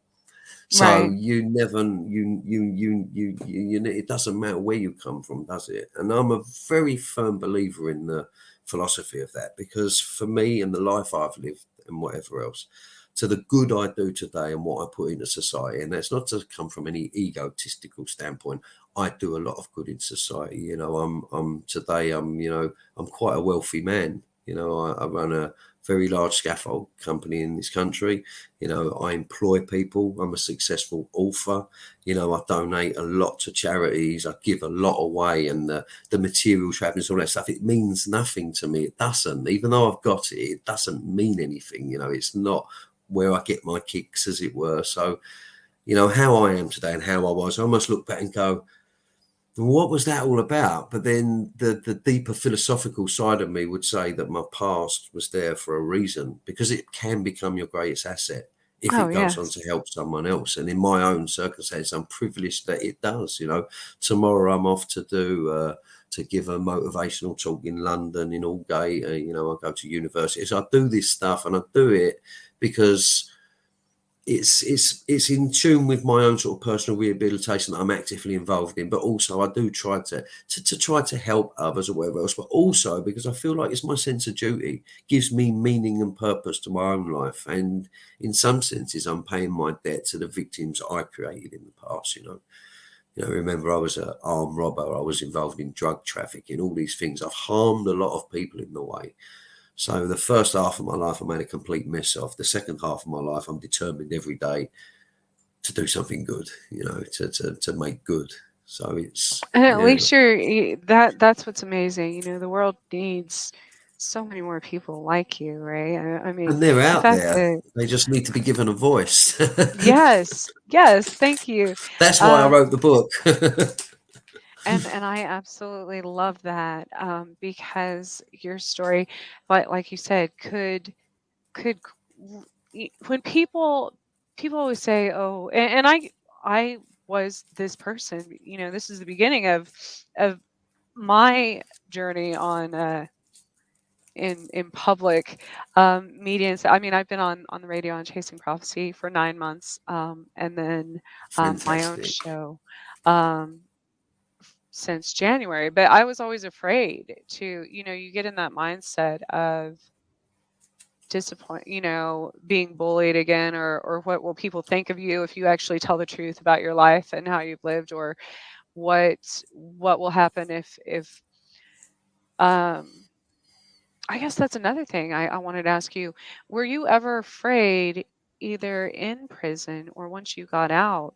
So Right. you never, it doesn't matter where you come from, does it? And I'm a very firm believer in the philosophy of that, because for me and the life I've lived and whatever else, to the good I do today and what I put into society, and that's not to come from any egotistical standpoint. I do a lot of good in society. I'm today. I'm quite a wealthy man. I run a very large scaffold company in this country. I employ people. I'm a successful author. I donate a lot to charities. I give a lot away, and the material trappings, all that stuff. It means nothing to me. It doesn't. Even though I've got it, it doesn't mean anything. It's not where I get my kicks, as it were. So, how I am today and how I was, I almost look back and go, what was that all about? But then the deeper philosophical side of me would say that my past was there for a reason, because it can become your greatest asset if Oh, it goes on yes. to help someone else. And in my own circumstance, I'm privileged that it does. Tomorrow I'm off to give a motivational talk in London, in Aldgate. I go to university, so I do this stuff, and I do it because it's in tune with my own sort of personal rehabilitation that I'm actively involved in, but also I do try to try to help others or whatever else, but also because I feel like it's my sense of duty, gives me meaning and purpose to my own life, and in some senses I'm paying my debt to the victims I created in the past. Remember, I was an armed robber, I was involved in drug trafficking, all these things. I've harmed a lot of people in the way. So the first half of my life, I made a complete mess of. The second half of my life, I'm determined every day to do something good, to make good. So it's, And at yeah. least that's what's amazing. The world needs so many more people like you, right? I mean, And they're the out fact there. that They just need to be given a voice. yes, yes, thank you. That's why I Um, wrote the book. and I absolutely love that, because your story, like you said, could when people always say, oh, and I was this person, this is the beginning of my journey on in public media. And so, I mean, I've been on the radio on Chasing Prophecy for 9 months, and then my own Fantastic. show um, since January. But I was always afraid to, you get in that mindset of disappoint, being bullied again, or what will people think of you if you actually tell the truth about your life and how you've lived, or what will happen if um I guess that's another thing I wanted to ask you. Were you ever afraid, either in prison or once you got out,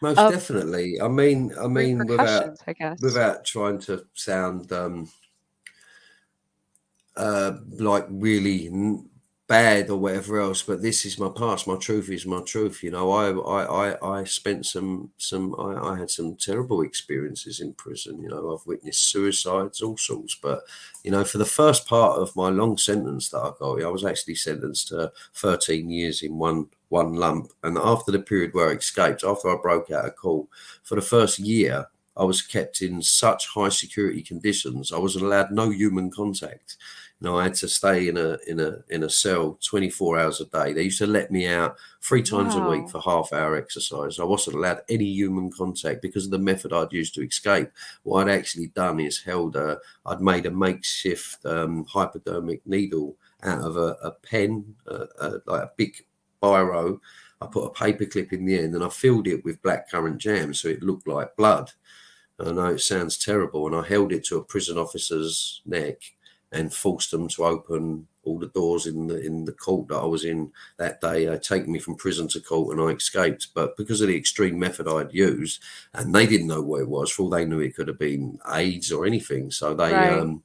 Most of definitely. I mean, without repercussions, I guess? without trying to sound like really bad or whatever else, but this is my past. My truth is my truth. You know, I spent I had some terrible experiences in prison. You know, I've witnessed suicides, all sorts. But you know, for the first part of my long sentence that I got, I was actually sentenced to 13 years in one lump. And after the period where I escaped, after I broke out of court, for the first year, I was kept in such high security conditions. I wasn't allowed no human contact. No, I had to stay in a cell 24 hours a day. They used to let me out 3 times a week Wow. for half-hour exercise. I wasn't allowed any human contact because of the method I'd used to escape. What I'd actually done is I'd made a makeshift hypodermic needle out of a pen, like a big biro. I put a paper clip in the end and I filled it with blackcurrant jam so it looked like blood. I know it sounds terrible, and I held it to a prison officer's neck and forced them to open all the doors in the court that I was in that day. They'd taken me from prison to court, and I escaped. But because of the extreme method I'd used, and they didn't know what it was, for all they knew, it could have been AIDS or anything. So Right.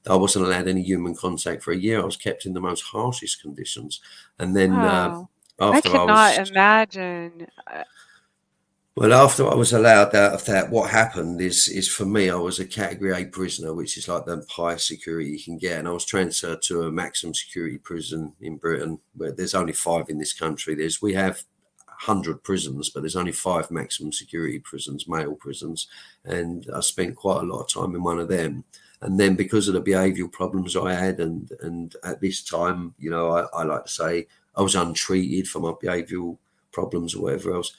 I wasn't allowed any human contact for a year. I was kept in the most harshest conditions, and then Wow. I after could I not was imagine. Well, after I was allowed out of that, what happened is for me, I was a Category A prisoner, which is like the highest security you can get, and I was transferred to a maximum security prison in Britain, where there's only 5 in this country. We have 100 prisons, but there's only 5 maximum security prisons, male prisons, and I spent quite a lot of time in one of them. And then because of the behavioural problems I had, and at this time, you know, I like to say I was untreated for my behavioural problems or whatever else.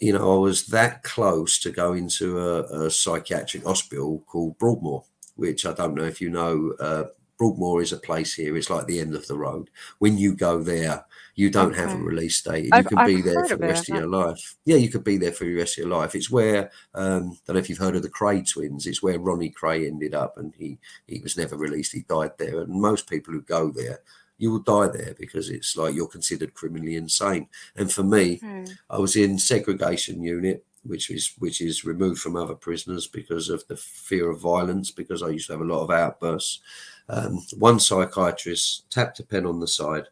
You know, I was that close to going to a psychiatric hospital called Broadmoor, which I don't know if you know. Broadmoor is a place here. It's like the end of the road. When you go there, you don't have a Okay. release date, and you I've can I've be there heard for of the it. rest I've of not. your life. Yeah, you could be there for the rest of your life. It's where don't know if you've heard of the Cray twins. It's where Ronnie Cray ended up, and he was never released. He died there. And most people who go there, you will die there because it's like you're considered criminally insane. And for me, Okay. I was in segregation unit, which is removed from other prisoners because of the fear of violence. Because I used to have a lot of outbursts. One psychiatrist tapped a pen on the side,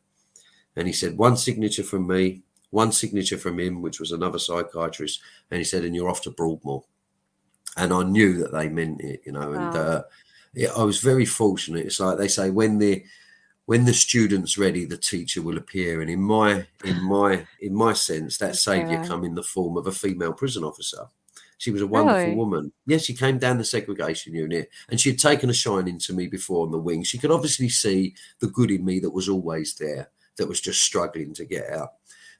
and he said, "One signature from me, one signature from him," which was another psychiatrist, and he said, "And you're off to Broadmoor." And I knew that they meant it, you know. And Wow. yeah, I was very fortunate. It's like they say, when the student's ready, the teacher will appear. And in my sense, that Did say saviour that. come in the form of a female prison officer. She was a wonderful Really? woman. Yes, she came down the segregation unit, and she had taken a shining to me before on the wing. She could obviously see the good in me that was always there, that was just struggling to get out.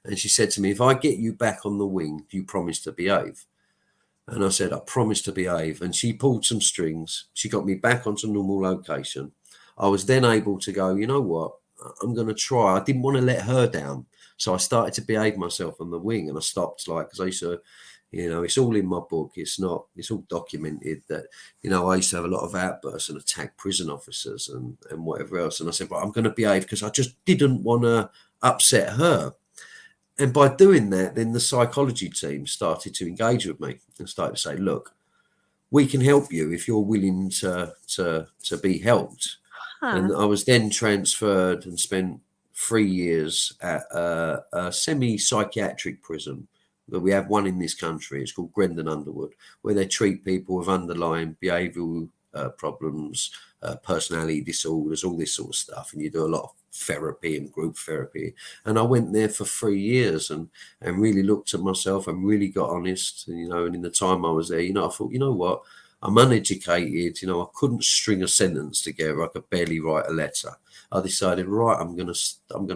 And she said to me, "If I get you back on the wing, do you promise to behave?" And I said, "I promise to behave." And she pulled some strings. She got me back onto normal location. I was then able to go, you know what? I'm going to try. I didn't want to let her down. So I started to behave myself on the wing, and I stopped, like, because I used to, you know, it's all in my book. It's all documented that, you know, I used to have a lot of outbursts and attack prison officers and whatever else. And I said, but I'm going to behave because I just didn't want to upset her. And by doing that, then the psychology team started to engage with me and started to say, look, we can help you if you're willing to be helped. Huh. And I was then transferred and spent 3 years at a semi-psychiatric prison. But we have one in this country. It's called Grendon Underwood, where they treat people with underlying behavioural problems, personality disorders, all this sort of stuff. And you do a lot of therapy and group therapy. And I went there for 3 years and really looked at myself and really got honest. And, you know, and in the time I was there, you know, I thought, you know what? I'm uneducated, you know, I couldn't string a sentence together. I could barely write a letter. I decided, right, I'm gonna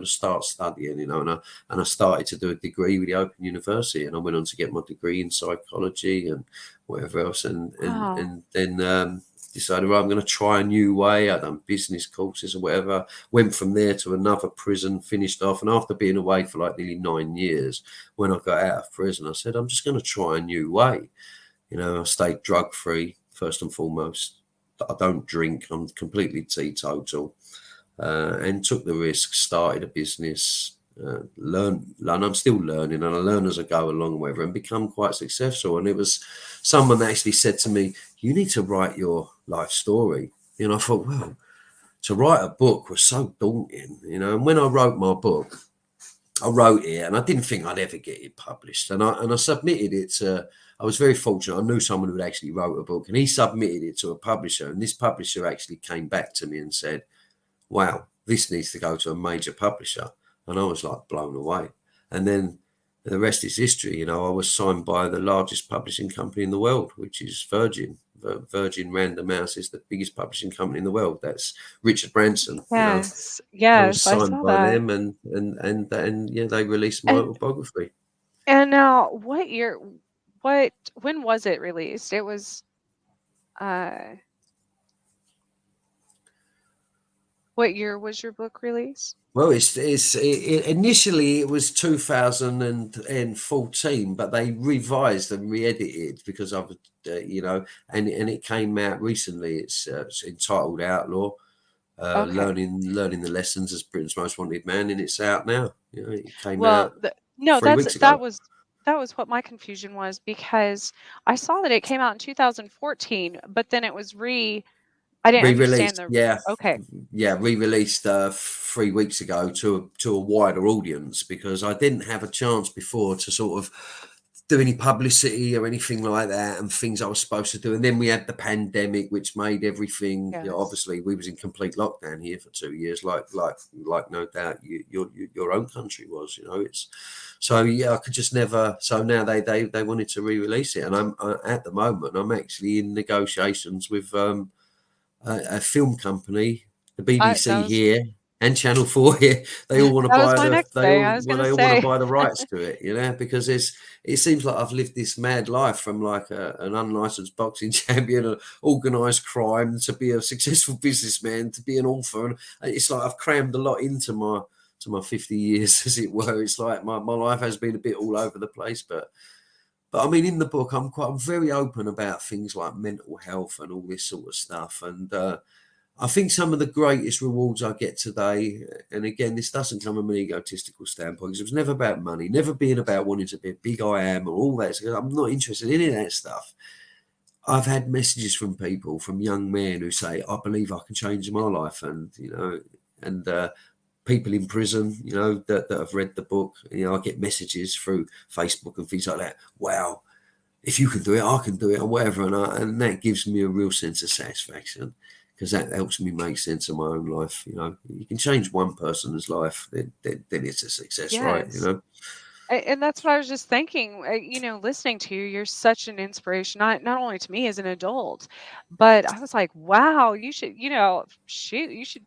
start studying, you know, and I started to do a degree with the Open University, and I went on to get my degree in psychology and whatever else, and and Wow. and then decided, right, I'm going to try a new way. I'd done business courses or whatever. Went from there to another prison, finished off, and after being away for like nearly 9 years, when I got out of prison, I said, I'm just going to try a new way. You know, I stayed drug free first and foremost. I don't drink. I'm completely teetotal, and took the risk. Started a business. Learn. I'm still learning, and I learn as I go along, whether and become quite successful. And it was someone that actually said to me, "You need to write your life story." And I thought, well, to write a book was so daunting, And when I wrote my book, I wrote it, and I didn't think I'd ever get it published. And I submitted it to. I was very fortunate. I knew someone who had actually wrote a book, and he submitted it to a publisher. And this publisher actually came back to me and said, "Wow, this needs to go to a major publisher." And I was like blown away. And then the rest is history. I was signed by the largest publishing company in the world, which is Virgin. Virgin Random House is the biggest publishing company in the world. That's Richard Branson. Yes, I was yes, I signed saw by that. them, and yeah, they released my And autobiography. and now what year what when was it released? It was uh what year was your book released? Well, initially it was 2014, but they revised and re-edited because of and it came out recently. It's entitled Outlaw, Okay. learning the lessons as Britain's most wanted man, and it's out now. It came Well, out no, 3 weeks that ago. was what my confusion was because I saw that it came out in 2014, but then it was I didn't understand Re-released, the yeah, okay. yeah, re-released 3 weeks ago to a wider audience because I didn't have a chance before to sort of do any publicity or anything like that and things I was supposed to do. And then we had the pandemic, which made everything. Yes. Obviously, we was in complete lockdown here for 2 years, like no doubt your own country was. It's so yeah. I could just never. So now they wanted to re-release it, and at the moment I'm actually in negotiations with a film company, the I BBC here and Channel Four here. They all want to that was buy my next thing. I was gonna they all want to say. buy the rights to it, because it seems like I've lived this mad life from like an unlicensed boxing champion, an organised crime, to be a successful businessman, to be an author, and it's like I've crammed a lot into my 50 years, as it were. It's like my life has been a bit all over the place, but I mean, in the book, I'm very open about things like mental health and all this sort of stuff. And I think some of the greatest rewards I get today, and again, this doesn't come from an egotistical standpoint, because it was never about money, never being about wanting to be a big I am or all that. So I'm not interested in any of that stuff. I've had messages from people, from young men who say, "I believe I can change my life," and people in prison, that have read the book. I get messages through Facebook and things like that. Wow, if you can do it, I can do it, or whatever. And that gives me a real sense of satisfaction because that helps me make sense of my own life. You can change one person's life, then it's a success, right? Yes. And that's what I was just thinking, listening to you, you're such an inspiration, not only to me as an adult, but I was like, wow, you should, shoot, you should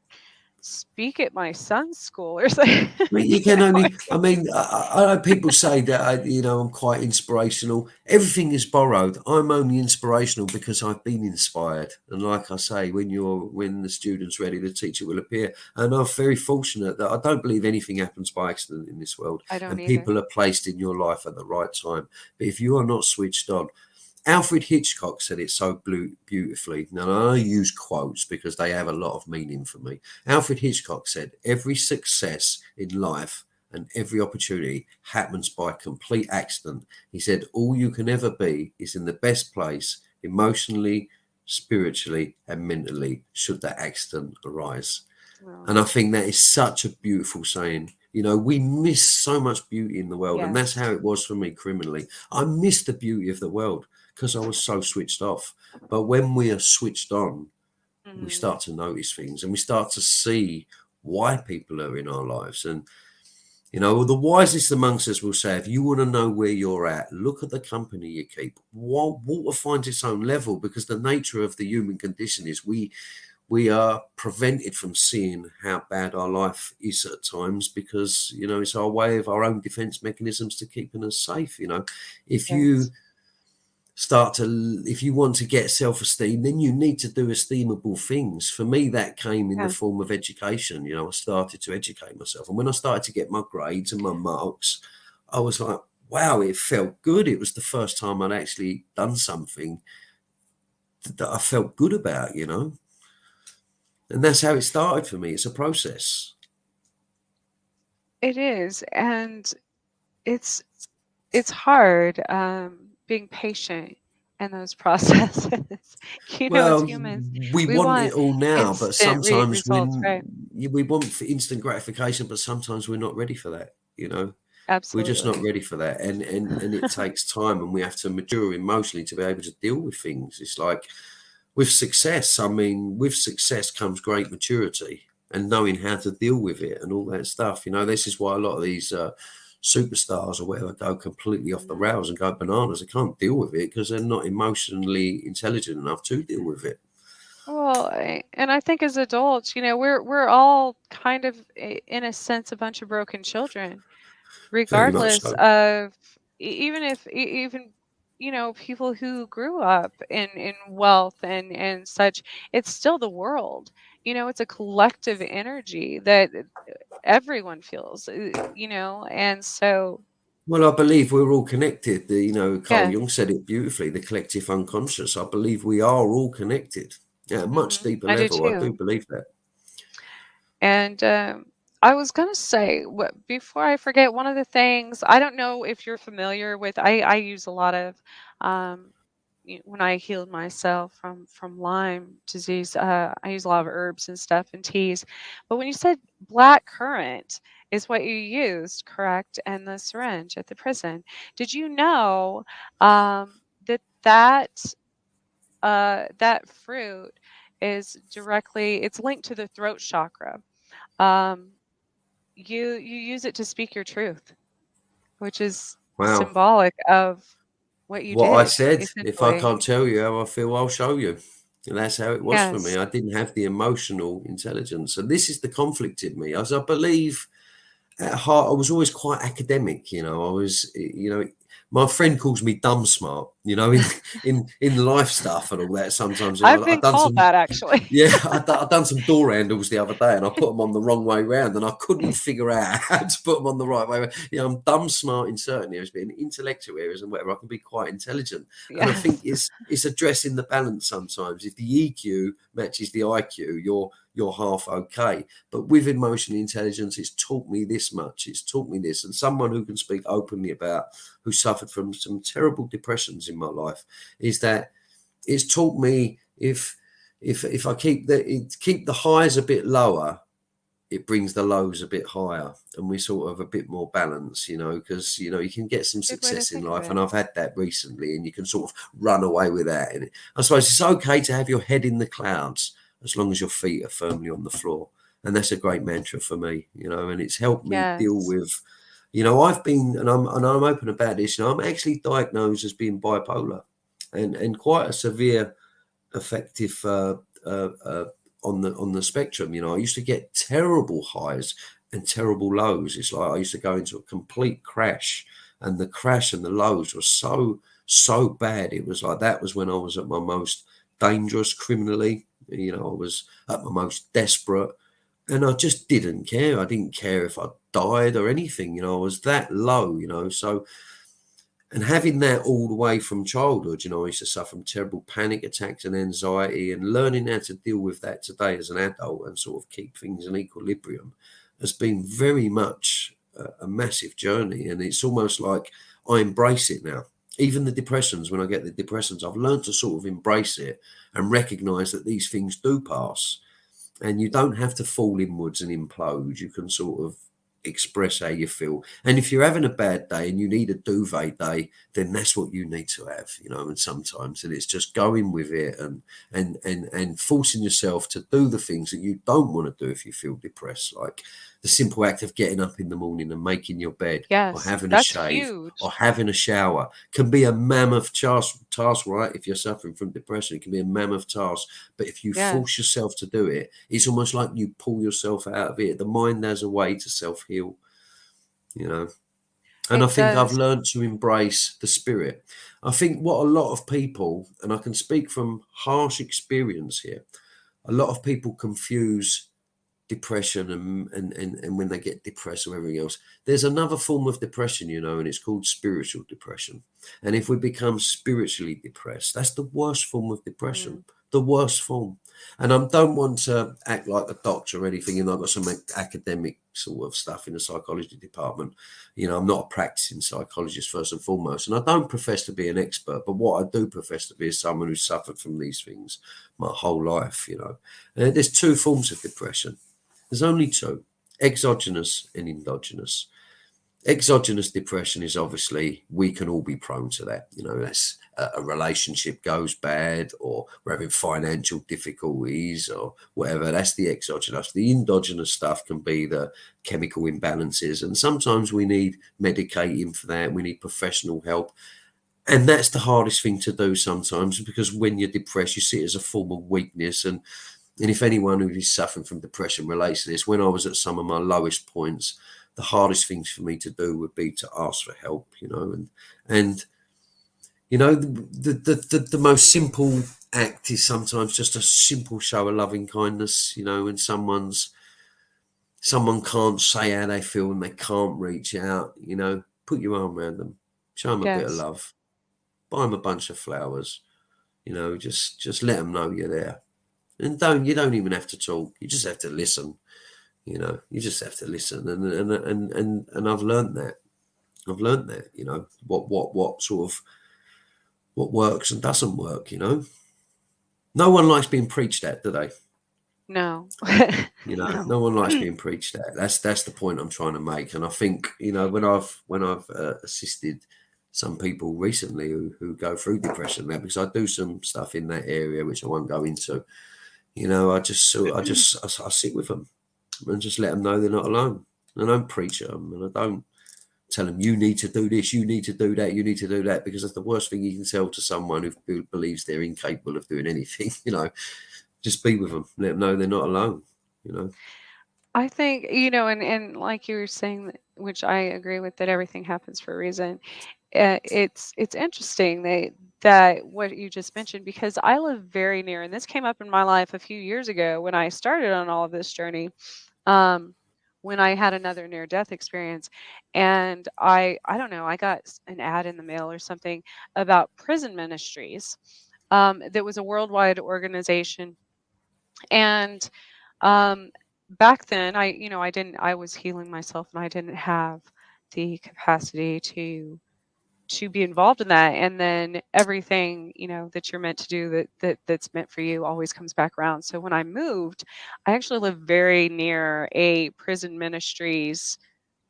speak at my son's school or something. I mean, you can only. I mean, I know people say that I'm quite inspirational. Everything is borrowed. I'm only inspirational because I've been inspired. And like I say, when the student's ready, the teacher will appear. And I'm very fortunate that I don't believe anything happens by accident in this world. I don't And either. people are placed in your life at the right time. But if you are not switched on, Alfred Hitchcock said it so beautifully. Now, I use quotes because they have a lot of meaning for me. Alfred Hitchcock said, "Every success in life and every opportunity happens by complete accident." He said, "All you can ever be is in the best place emotionally, spiritually, and mentally, should that accident arise." And I Oh, think that is such a beautiful saying. We miss so much beauty in the world, and that's yes. how it was for me criminally. I missed the beauty of the world because I was so switched off. But when we are switched on, we Hmm. start to notice things and we start to see why people are in our lives. And, the wisest amongst us will say, if you want to know where you're at, look at the company you keep. Water finds its own level because the nature of the human condition is we are prevented from seeing how bad our life is at times because it's our way of our own defense mechanisms to keeping us safe. If you Yes. if you want to get self-esteem, then you need to do esteemable things. For me, that came in the Yeah. form of education. I started to educate myself, and when I started to get my grades and my marks, I was like, wow, it felt good. It was the first time I'd actually done something that I felt good about, you know. And that's how it started for me. It's a process. It is, and it's it's hard, being patient in those processes. You know, as Well, humans, we we want it want all now, but instant sometimes results, right? we want for instant gratification, but sometimes we're not ready for that. You know, we're just not Absolutely. ready for that, and it takes time, and we have to mature emotionally to be able to deal with things. It's like with success. I mean, with success comes great maturity and knowing how to deal with it and all that stuff. You know, this is why a lot of these superstars or whatever go completely off the Mhm. rails and go bananas. They can't deal with it because they're not emotionally intelligent enough to deal with it. Well, and I think as adults, we're all kind of in a sense a bunch of broken children, Very much regardless so. of even if even people who grew up in wealth and such. It's still the world. It's a collective energy that everyone feels. And so Well, I believe we're all connected. You know, Carl yeah. Jung said it beautifully, the collective unconscious. I believe we are all connected at a much deeper I do level. I do too. believe that. And I was gonna say, before I forget, one of the things I don't know if you're familiar with. I use a lot of um, when I healed myself from Lyme disease. I use a lot of herbs and stuff and teas. But when you said black currant is what you used, correct? And the syringe at the prison. Did you know that fruit is directly it's linked to the throat chakra? um, you use it to speak your truth, which is Wow. symbolic of what you What I did, said, if I essentially. can't tell you how I feel, I'll show you. And that's how it was for me. Yes. I didn't have the emotional intelligence. And this is the conflict in me, as I believe at heart, I was always quite academic. You know, I was, you know, my friend calls me dumb smart. You know, in life stuff and all that. Sometimes, you I've know, I've been done called some. that actually. Yeah, I done some door handles the other day, and I put them on the wrong way round, and I couldn't figure out how to put them on the right way round. You know, I'm dumb smart in certain areas, but in intellectual areas and whatever, I can be quite intelligent. And I think Yes. it's addressing the balance sometimes. If the EQ matches the IQ, you're half okay. But with emotional intelligence, it's taught me this much. It's taught me this, and someone who can speak openly about who suffered from some terrible depressions in my life is that it's taught me if I keep the highs a bit lower, it brings the lows a bit higher, and we sort of a bit more balance, you know, because you know you can get some Good way to success in think of life, it. and I've had that recently, and you can sort of run away with that. And I suppose it's okay to have your head in the clouds as long as your feet are firmly on the floor, and that's a great mantra for me, you know, and it's helped me deal Yes. with. You know, I've been, and I'm open about this. You know, I'm actually diagnosed as being bipolar, and quite a severe effective uh, uh, on the spectrum. You know, I used to get terrible highs and terrible lows. It's like I used to go into a complete crash, and the crash and the lows were so bad. It was like that was when I was at my most dangerous criminally. You know, I was at my most desperate, and I just didn't care. I didn't care if I died or anything. You know, I was that low. You know, so and having that all the way from childhood, you know, I used to suffer from terrible panic attacks and anxiety, and learning how to deal with that today as an adult and sort of keep things in equilibrium has been very much a massive journey. And it's almost like I embrace it now. Even the depressions, when I get the depressions, I've learned to sort of embrace it and recognize that these things do pass, and you don't have to fall inwards and implode. You can sort of express how you feel. And if you're having a bad day and you need a duvet day, then that's what you need to have, you know. And sometimes, and it's just going with it and forcing yourself to do the things that you don't want to do if you feel depressed, like the simple act of getting up in the morning and making your bed, or Yes. having a That's shave, or huge. having a shower can be a mammoth task, right? If you're suffering from depression, it can be a mammoth task. But if you force Yes. yourself to do it, it's almost like you pull yourself out of it. The mind has a way to self heal, you know. And I It think I've does. learned to embrace the spirit. I think what a lot of people, and I can speak from harsh experience here, a lot of people confuse depression and when they get depressed or everything else, there's another form of depression, and it's called spiritual depression. And if we become spiritually depressed, that's the worst form of depression, Mm. the worst form. And I don't want to act like a doctor or anything, and I've got some academic sort of stuff in the psychology department. I'm not a practicing psychologist first and foremost, and I don't profess to be an expert, but what I do profess to be is someone who's suffered from these things my whole life. There's two forms of depression. There's only two: exogenous and endogenous. Exogenous depression is obviously, we can all be prone to that. That's a relationship goes bad, or we're having financial difficulties or whatever. That's the exogenous. The endogenous stuff can be the chemical imbalances, and sometimes we need medicating for that. We need professional help. And that's the hardest thing to do sometimes, because when you're depressed, you see it as a form of weakness. And if anyone who is suffering from depression relates to this, when I was at some of my lowest points, the hardest things for me to do would be to ask for help. And the most simple act is sometimes just a simple show of loving kindness. When someone can't say how they feel and they can't reach out, put your arm around them, show them a bit of Yes. love, buy them a bunch of flowers, just let them know you're there. And you don't even have to talk. You just have to listen. You just have to listen. And I've learned that. What sort of what works and doesn't work. No one likes being preached at, do they? No. No No. one likes being preached at. That's the point I'm trying to make. And I think when I've assisted some people recently who go through depression now, because I do some stuff in that area which I won't go into. I sit with them and just let them know they're not alone. I don't preach at them, and I don't tell them you need to do this, you need to do that, you need to do that, because that's the worst thing you can tell to someone who believes they're incapable of doing anything. Just be with them, let them know they're not alone. You know. I think, and like you were saying, which I agree with, that everything happens for a reason. It's interesting that what you just mentioned, because I live very near, and this came up in my life a few years ago when I started on all of this journey. Um, when I had another near death experience, and I don't know, I got an ad in the mail or something about prison ministries. That was a worldwide organization, and um, back then, I was healing myself, and I didn't have the capacity to be involved in that. And then everything, that you're meant to do, that's meant for you, always comes back around. So when I moved, I actually live very near a prison ministries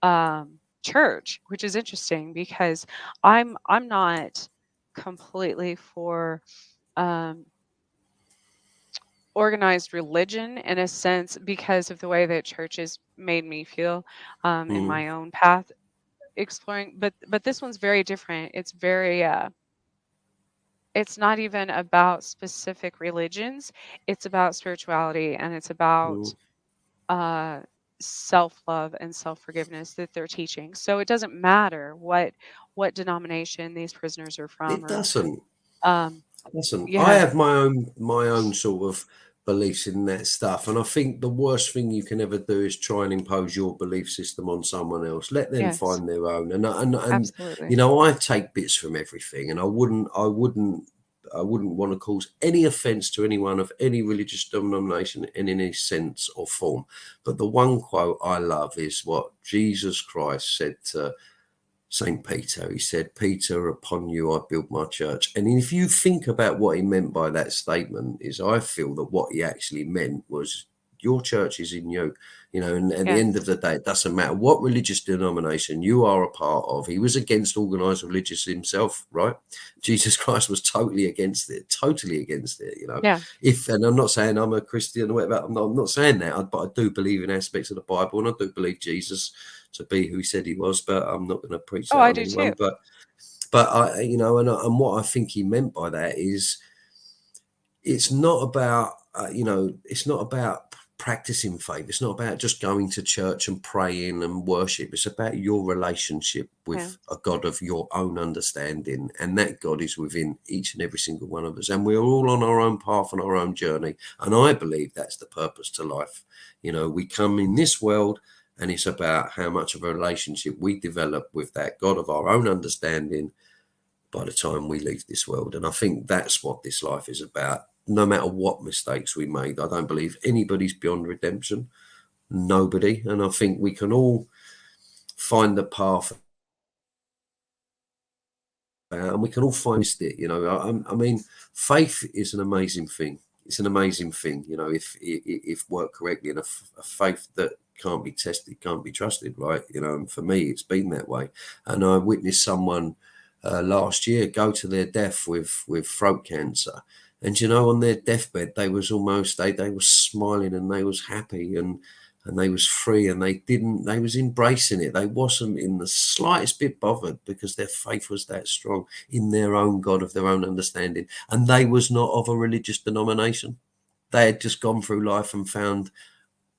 church, which is interesting because I'm not completely for um organized religion, in a sense, because of the way that churches made me feel in Mm. my own path exploring. But this one's very different. It's not even about specific religions. It's about spirituality, and it's about Mm. uh self-love and self-forgiveness that they're teaching. So it doesn't matter what denomination these prisoners are from, It or doesn't. um Listen, I yeah. have my own sort of beliefs in that stuff, and I think the worst thing you can ever do is try and impose your belief system on someone else. Let them Yes, find their own, and absolutely. I take bits from everything, and I wouldn't want to cause any offence to anyone of any religious denomination in any sense or form. But the one quote I love is what Jesus Christ said to St. Peter. He said, Peter, upon you I build my church. And if you think about what he meant by that statement, is I feel that what he actually meant was your church is in you. And at the Yes. end of the day, it doesn't matter what religious denomination you are a part of. He was against organized religious himself, right? Jesus Christ was totally against it, totally against it. Yeah. And I'm not saying I'm a Christian or whatever, I'm not saying that, but I do believe in aspects of the Bible, and I do believe Jesus to be who he said he was, but I'm not going to preach Oh, that I on do too. anyone. But and what I think he meant by that is it's not about practicing faith. It's not about just going to church and praying and worship. It's about your relationship Yeah. with a God of your own understanding. And that God is within each and every single one of us. And we're all on our own path and our own journey. And I believe that's the purpose to life. You know, we come in this world, and it's about how much of a relationship we develop with that God of our own understanding by the time we leave this world. And I think that's what this life is about. No matter what mistakes we made, I don't believe anybody's beyond redemption. Nobody. And I think we can all find the path and we can all find it. You know, I mean, faith is an amazing thing. It's an amazing thing, you know, if worked correctly, and a faith that can't be tested, can't be trusted, right? You know, and for me, it's been that way. And I witnessed someone last year go to their death with throat cancer, and you know, on their deathbed, they was almost they was smiling and they was happy and they was free, and they was embracing it. They wasn't in the slightest bit bothered, because their faith was that strong in their own God of their own understanding. And they was not of a religious denomination. They had just gone through life and found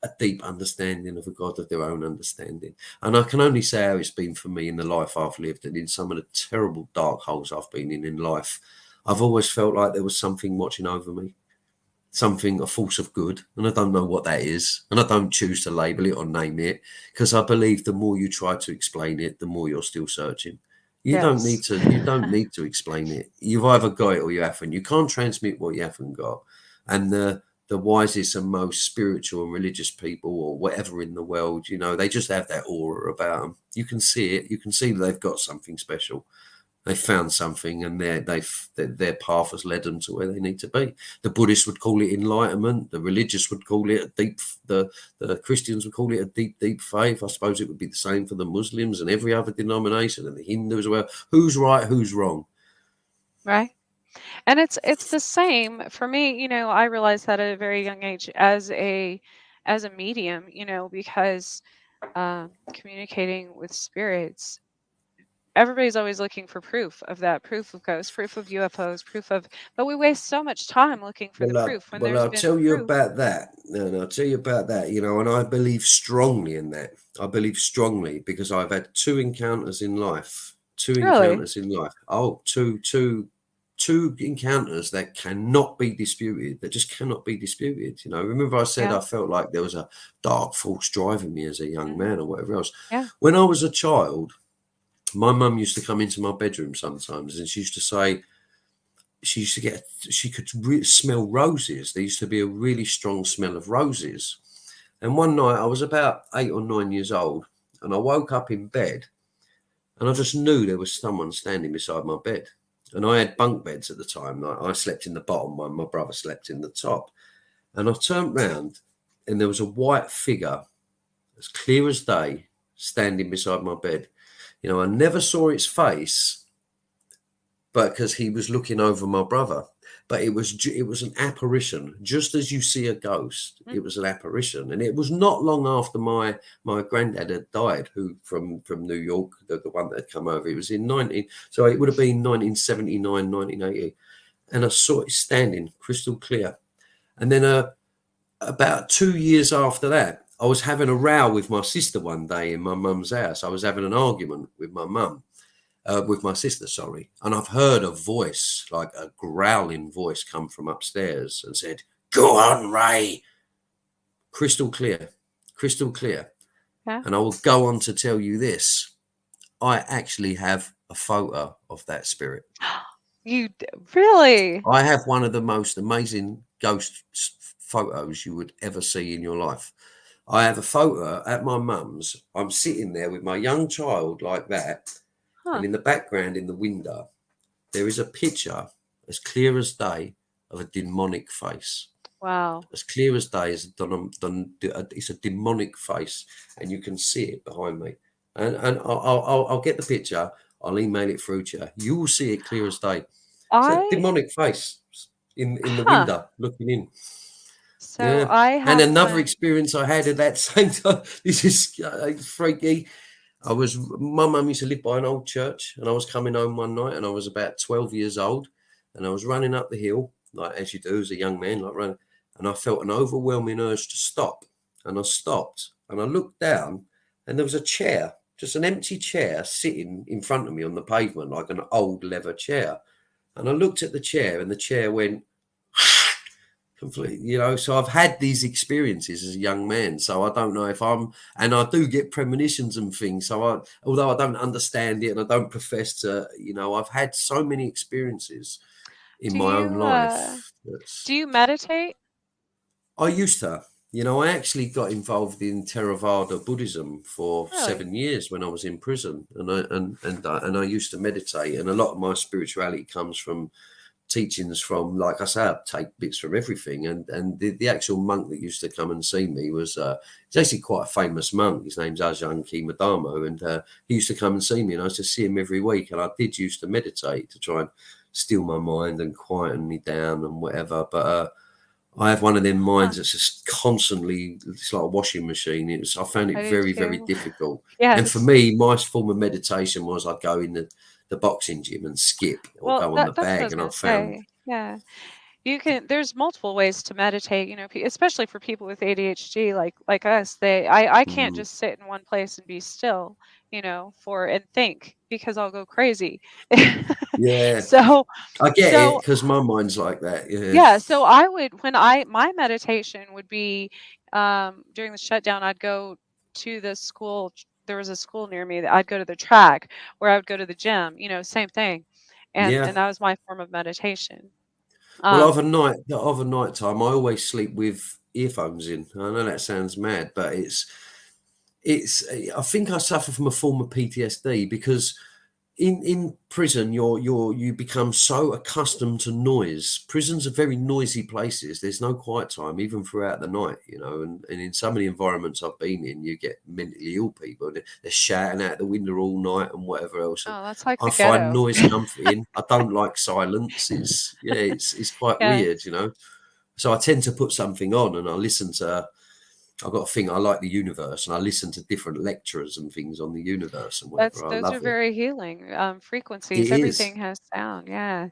a deep understanding of a God of their own understanding. And I can only say how it's been for me in the life I've lived, and in some of the terrible dark holes I've been in life. I've always felt like there was something watching over me, something, a force of good, and I don't know what that is, and I don't choose to label it or name it, because I believe the more you try to explain it, the more you're still searching. You don't need Yes. to you don't need to explain it. You've either got it or you haven't. You can't transmit what you haven't got. And the wisest and most spiritual and religious people or whatever in the world, you know, they just have that aura about them. You can see it. You can see that they've got something special. They found something, and their path has led them to where they need to be. The Buddhists would call it enlightenment. The religious would call it a deep. The Christians would call it a deep, deep faith. I suppose it would be the same for the Muslims and every other denomination, and the Hindus as well. Who's right? Who's wrong? Right. And it's the same for me. I realized that at a very young age as a medium, because communicating with spirits, everybody's always looking for proof of that, proof of ghosts, proof of UFOs, but we waste so much time looking for the proof when Well, there's I'll been tell you proof. about that. And I'll tell you about that. You know, and I believe strongly in that. I believe strongly because I've had two encounters in life. Two Really? encounters in life. Oh, two encounters that cannot be disputed. That just cannot be disputed. You know, remember I said Yeah. I felt like there was a dark force driving me as a young Hmm. man or whatever else. Yeah. When I was a child, my mum used to come into my bedroom sometimes, and she used to say, she could smell roses. There used to be a really strong smell of roses. And one night I was about 8 or 9 years old, and I woke up in bed, and I just knew there was someone standing beside my bed. And I had bunk beds at the time. I slept in the bottom, my brother slept in the top. And I turned round, and there was a white figure, as clear as day, standing beside my bed. You know, I never saw its face, but because he was looking over my brother. But it was an apparition, just as you see a ghost. Mm. It was an apparition, and it was not long after my granddad had died, who from New York, the one that had come over. It was in 19, so it would have been 1979, 1980, and I saw it standing crystal clear. And then about 2 years after that, I was having a row with my sister one day in my mum's house. I was having an argument with my mum, with my sister, sorry. And I've heard a voice, like a growling voice, come from upstairs and said, "Go on, Ray." Crystal clear, crystal clear. Yeah. And I will go on to tell you this. I actually have a photo of that spirit. Really? I have one of the most amazing ghost photos you would ever see in your life. I have a photo at my mum's. I'm sitting there with my young child like that. Huh. And in the background, in the window, there is a picture as clear as day of a demonic face. Wow. As clear as day, it's a demonic face, and you can see it behind me. And I'll get the picture. I'll email it through to you. You will see it clear as day. It's a I demonic face in the huh. window looking in. So Yeah. I And have another one. experience I had at that same time. This is freaky. My mum used to live by an old church, and I was coming home one night, and I was about 12 years old, and I was running up the hill, like as you do as a young man, like running. and I felt an overwhelming urge to stop. And I stopped and I looked down, and there was a chair, just an empty chair sitting in front of me on the pavement, like an old leather chair. And I looked at the chair, and the chair went completely, so I've had these experiences as a young man, so I don't know if and I do get premonitions and things, so although I don't understand it and I don't profess to, I've had so many experiences in Do my own you life. do you meditate? I used to, I actually got involved in Theravada Buddhism for Really? 7 years when I was in prison, and I used to meditate, and a lot of my spirituality comes from teachings from, like I say, I take bits from everything. And the actual monk that used to come and see me was he's actually quite a famous monk. His name's Ajahn Kimadamo, and he used to come and see me, and I used to see him every week. And I did used to meditate to try and still my mind and quieten me down and whatever. But I have one of them Huh. minds that's just constantly, it's like a washing machine. I found it I do very, very too. difficult. And for Yes. me, my form of meditation was I'd go in the boxing gym and skip, or Well, go on the that's what I bag. was And I gonna found, say. Yeah. There's multiple ways to meditate, especially for people with ADHD like us. I can't mm, just sit in one place and be still, for and think because I'll go crazy. yeah, So I get it so because my mind's like that. Yeah. yeah, so I would when I my meditation would be during the shutdown. I'd go to the school. There was a school near me that I'd go to the track where I would go to the gym, same thing. And Yeah. that was my form of meditation. Well, Um the other night time, I always sleep with earphones in. I know that sounds mad, but it's. I think I suffer from a form of PTSD because in prison you become so accustomed to noise. Prisons are very noisy places. There's no quiet time even throughout the night, and in some of the environments I've been in, you get mentally ill people. They're shouting out the window all night and whatever else. And Oh, that's like I the find ghetto. noise comforting. I don't like silence. It's quite weird, Yes. so I tend to put something on and I listen to. I've got a thing. I like the universe, and I listen to different lecturers and things on the universe and whatever. I Those are love it. very healing, It frequencies. is. Everything has sound, yeah.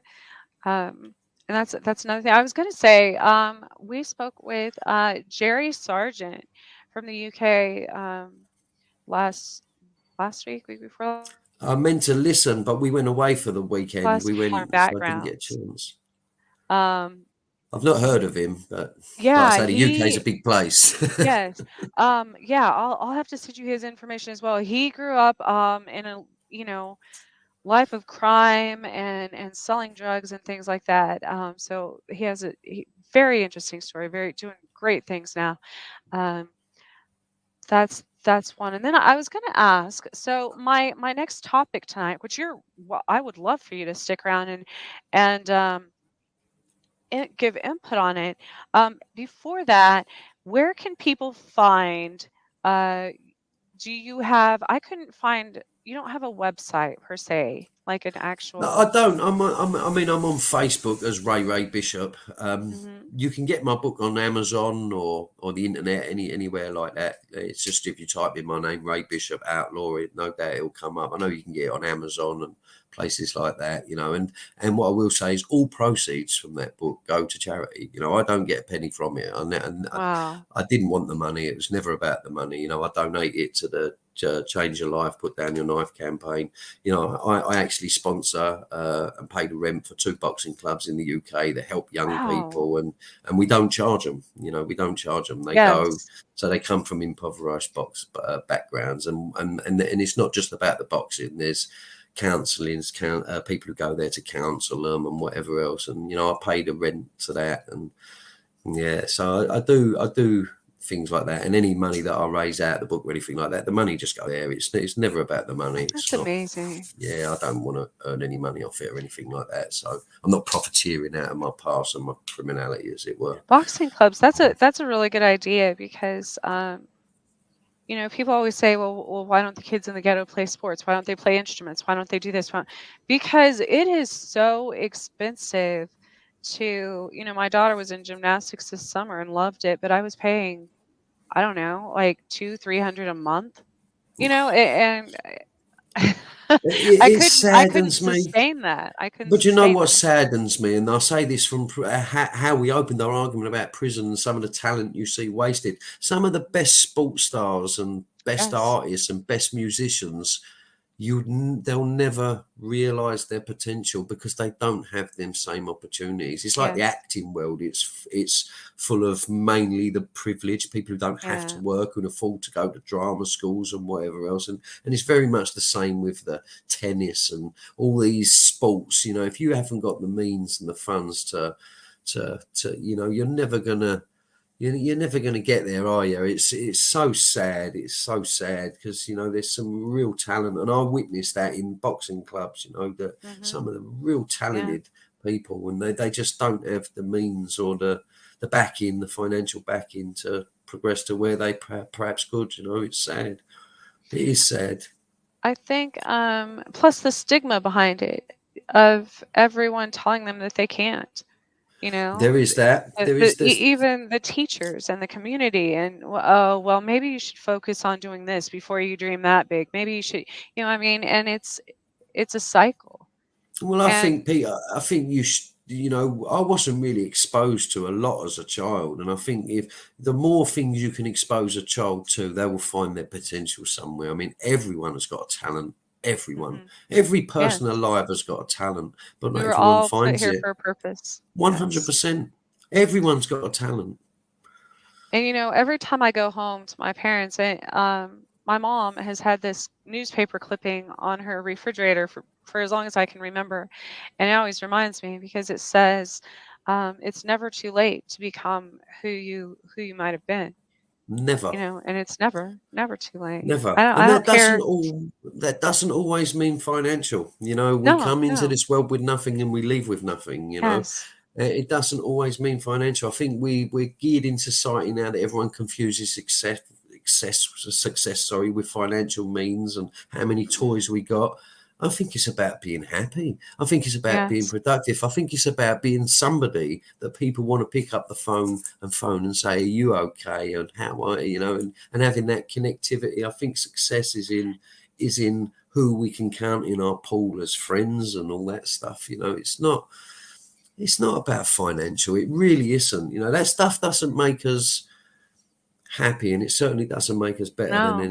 And that's another thing. I was gonna say, we spoke with Jerry Sargent from the UK last last week, week before I meant to listen, but we went away for the weekend. last, We our went, so I didn't get a backgrounds. chance. Um, I've not heard of him, but like I yeah, say, the UK is a he big place. yes. Yeah, I'll have to send you his information as well. He grew up in a, life of crime and selling drugs and things like that. So he has very interesting story, very doing great things now. Um, that's one. And then I was going to ask, so my next topic tonight, which I would love for you to stick around and give input on it. Before that, where can people find? Uh, do you have? I couldn't find. You don't have a website per se, like an No, I actual. don't. I'm on Facebook as Ray Bishop. Mhm. You can get my book on Amazon or the internet, anywhere like that. It's just if you type in my name, Ray Bishop Outlaw, no doubt it'll come up. I know you can get it on Amazon and places like that, And what I will say is, all proceeds from that book go to charity. I don't get a penny from it, Wow. I didn't want the money. It was never about the money. I donate it to the Change Your Life, Put Down Your Knife campaign. I actually sponsor and pay the rent for two boxing clubs in the UK that help young Wow. people, and we don't charge them. We don't charge them. They go, Yes. so they come from impoverished backgrounds, and it's not just about the boxing. There's counselling, people who go there to counsel them and whatever else, and I pay the rent to that, and yeah, so I do things like that, and any money that I raise out the book or anything like that, the money just go there. It's never about the money. It's That's not. amazing. Yeah, I don't want to earn any money off it or anything like that. So I'm not profiteering out of my past and my criminality, as it were. Boxing clubs, that's a really good idea because people always say, well, why don't the kids in the ghetto play sports? Why don't they play instruments? Why don't they do this? Because it is so expensive to, my daughter was in gymnastics this summer and loved it, but I was paying, I don't know, like 200-300 a month, and It I couldn't saddens me. sustain that. I couldn't But you know sustain what that. saddens me, and I say this from how we opened our argument about prison and some of the talent you see wasted. Some of the best sports stars and best Yes. artists and best musicians, they'll never realize their potential because they don't have them same opportunities. It's like the Yes. acting world. It's full of mainly the privileged people who don't have to Yeah. work and afford to go to drama schools and whatever else. And it's very much the same with the tennis and all these sports. If you haven't got the means and the funds to you're never gonna you're never going to get there, are you? It's so sad. It's so sad because there's some real talent, and I witnessed that in boxing clubs. That Mhm. some of the real Yeah. talented people, and they just don't have the means or the backing, the financial backing to progress to where they perhaps could. It's sad. It is sad. I think plus the stigma behind it of everyone telling them that they can't, you know? There is that. There is this. Even the teachers and the community and oh well maybe you should focus on doing this before you dream that big. Maybe you should, you know what I mean? And it's a cycle. Well, I And think, Peter, I think I wasn't really exposed to a lot as a child. And I think if the more things you can expose a child to, they will find their potential somewhere. I mean, everyone has got a talent. Everyone. mhm, Every yes, person alive has got a talent, but we not were everyone all put finds here it. for a purpose. Yes. 100%. Everyone's got a talent. And every time I go home to my parents, my mom has had this newspaper clipping on her refrigerator for as long as I can remember, and it always reminds me because it says, "It's never too late to become who you might have been." Never. And it's never too late. Never. I And don't care. that doesn't always mean financial. We No, come into no. this world with nothing and we leave with nothing. Yes. It doesn't always mean financial. I think we're geared in society now that everyone confuses success, sorry, with financial means and how many Mm-mm. toys we got. I think it's about being happy. I think it's about being Yes. productive. I think it's about being somebody that people want to pick up the phone and say, "Are you okay?" and "How are you?" and having that connectivity. I think success is in who we can count in our pool as friends and all that stuff. It's not about financial. It really isn't. That stuff doesn't make us happy, and it certainly doesn't make us better than No.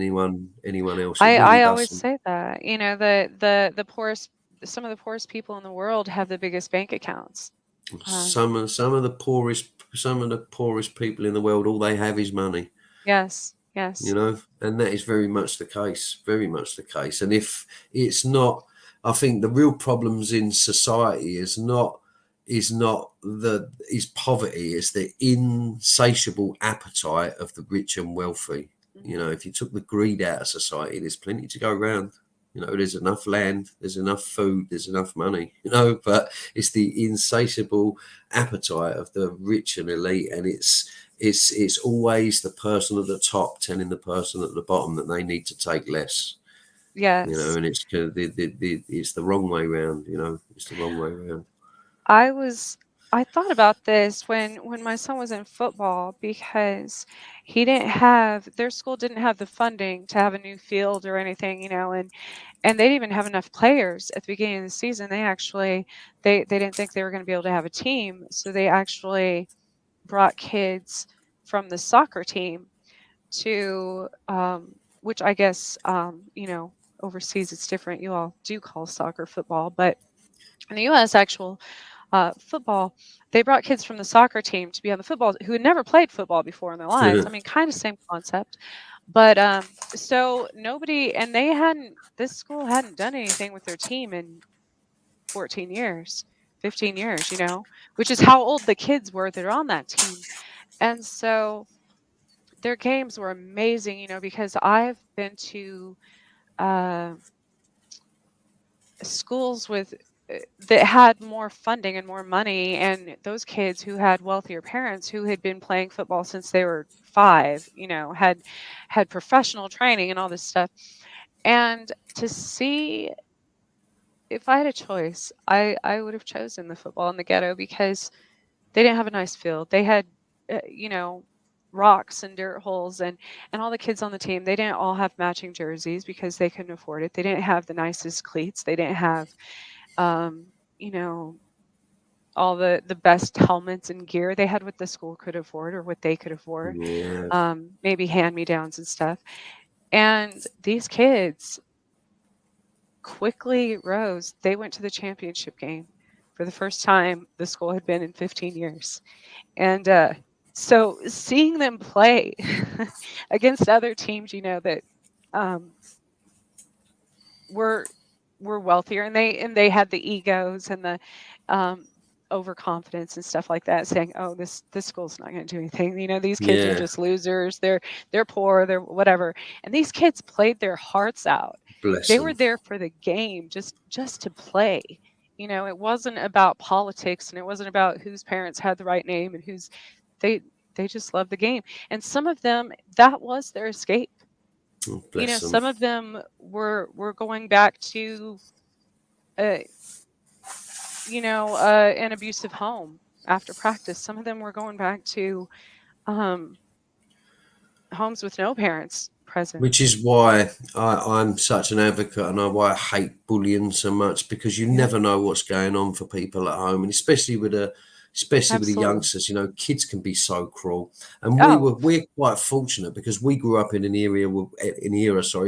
anyone else. It really I always doesn't. say that. The poorest, some of the poorest people in the world have the biggest bank accounts. Um, Some of the poorest people in the world, all they have is money. yes, yes. And that is very much the case, very much the case. And if it's not, I think the real problems in society is poverty. It's the insatiable appetite of the rich and wealthy. Mhm. If you took the greed out of society, there's plenty to go around. There's enough land, there's enough food, there's enough money. But it's the insatiable appetite of the rich and elite, and it's always the person at the top telling the person at the bottom that they need to take less. Yes. And it's the wrong way round. It's the wrong way round. I was I thought about this when my son was in football because their school didn't have the funding to have a new field or anything, and they didn't even have enough players at the beginning of the season. They actually they didn't think they were going to be able to have a team, so they actually brought kids from the soccer team to which I guess overseas it's different. You all do call soccer football, but in the US actual football, they brought kids from the soccer team to be on the football who had never played football before in their lives. I mean, kind of same concept, but so nobody, and this school hadn't done anything with their team in 14 years, 15 years, which is how old the kids were that are on that team. And so their games were amazing, because I've been to uh, schools that had more funding and more money, and those kids who had wealthier parents who had been playing football since they were 5, had professional training and all this stuff. And to see, if I had a choice, I would have chosen the football in the ghetto because they didn't have a nice field. They had, uh, you know, rocks and dirt holes, and all the kids on the team, they didn't all have matching jerseys because they couldn't afford it. They didn't have the nicest cleats. They didn't have um, you know, all the best helmets and gear. They had what the school could afford or what they could afford. Yeah. Maybe hand-me-downs and stuff. And these kids quickly rose. They went to the championship game for the first time the school had been in 15 years. And so seeing them play against other teams, that um, were were wealthier, and they had the egos and the um, overconfidence and stuff like that, saying, "Oh, this school's not going to do anything. These kids are Yeah. just losers. They're poor. They're whatever." And these kids played their hearts out. Bless They were them. there for the game, just to play. It wasn't about politics, and it wasn't about whose parents had the right name and whose they they just loved the game. And some of them, that was their escape. Oh, bless them. Some of them were going back to uh, an abusive home after practice. Some of them were going back to um, homes with no parents present. Which is why I'm such an advocate, and why I hate bullying so much, because you Yeah, never know what's going on for people at home, and especially with the absolutely. youngsters. Kids can be so cruel, and Oh, we're quite fortunate because we grew up in an era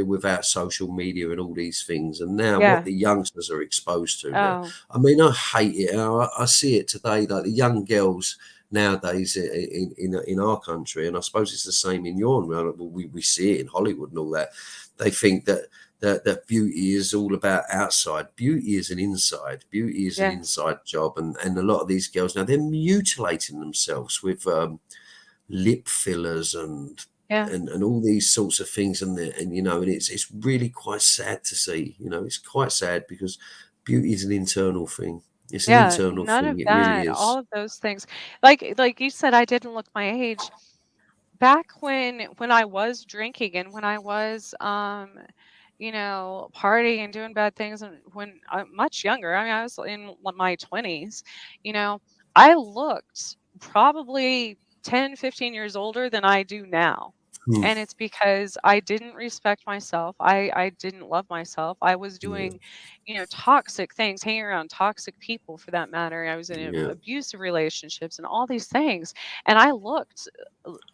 without social media and all these things, and now what yeah. the youngsters are exposed to now. Oh, I mean, I hate it. I see it today, like the young girls nowadays in our country, and I suppose it's the same in your. We see it in Hollywood and all that. They think that beauty is all about outside. Beauty is an inside. Beauty is an yes. inside job, and a lot of these girls now they're mutilating themselves with lip fillers and. Yeah, And all these sorts of things, and it's really quite sad to see. It's quite sad because beauty is an internal thing. It's an yeah. internal None thing. of It really that. All is. of those things. Like you said, I didn't look my age. Back when I was drinking and when I was partying and doing bad things, and when I'm much younger, I mean, I was in my 20s, you know, I looked probably 10, 15 years older than I do now. Hmm. And it's because I didn't respect myself. I didn't love myself. I was Yeah. doing, toxic things, hanging around toxic people for that matter. I was in Yeah. abusive relationships and all these things. And I looked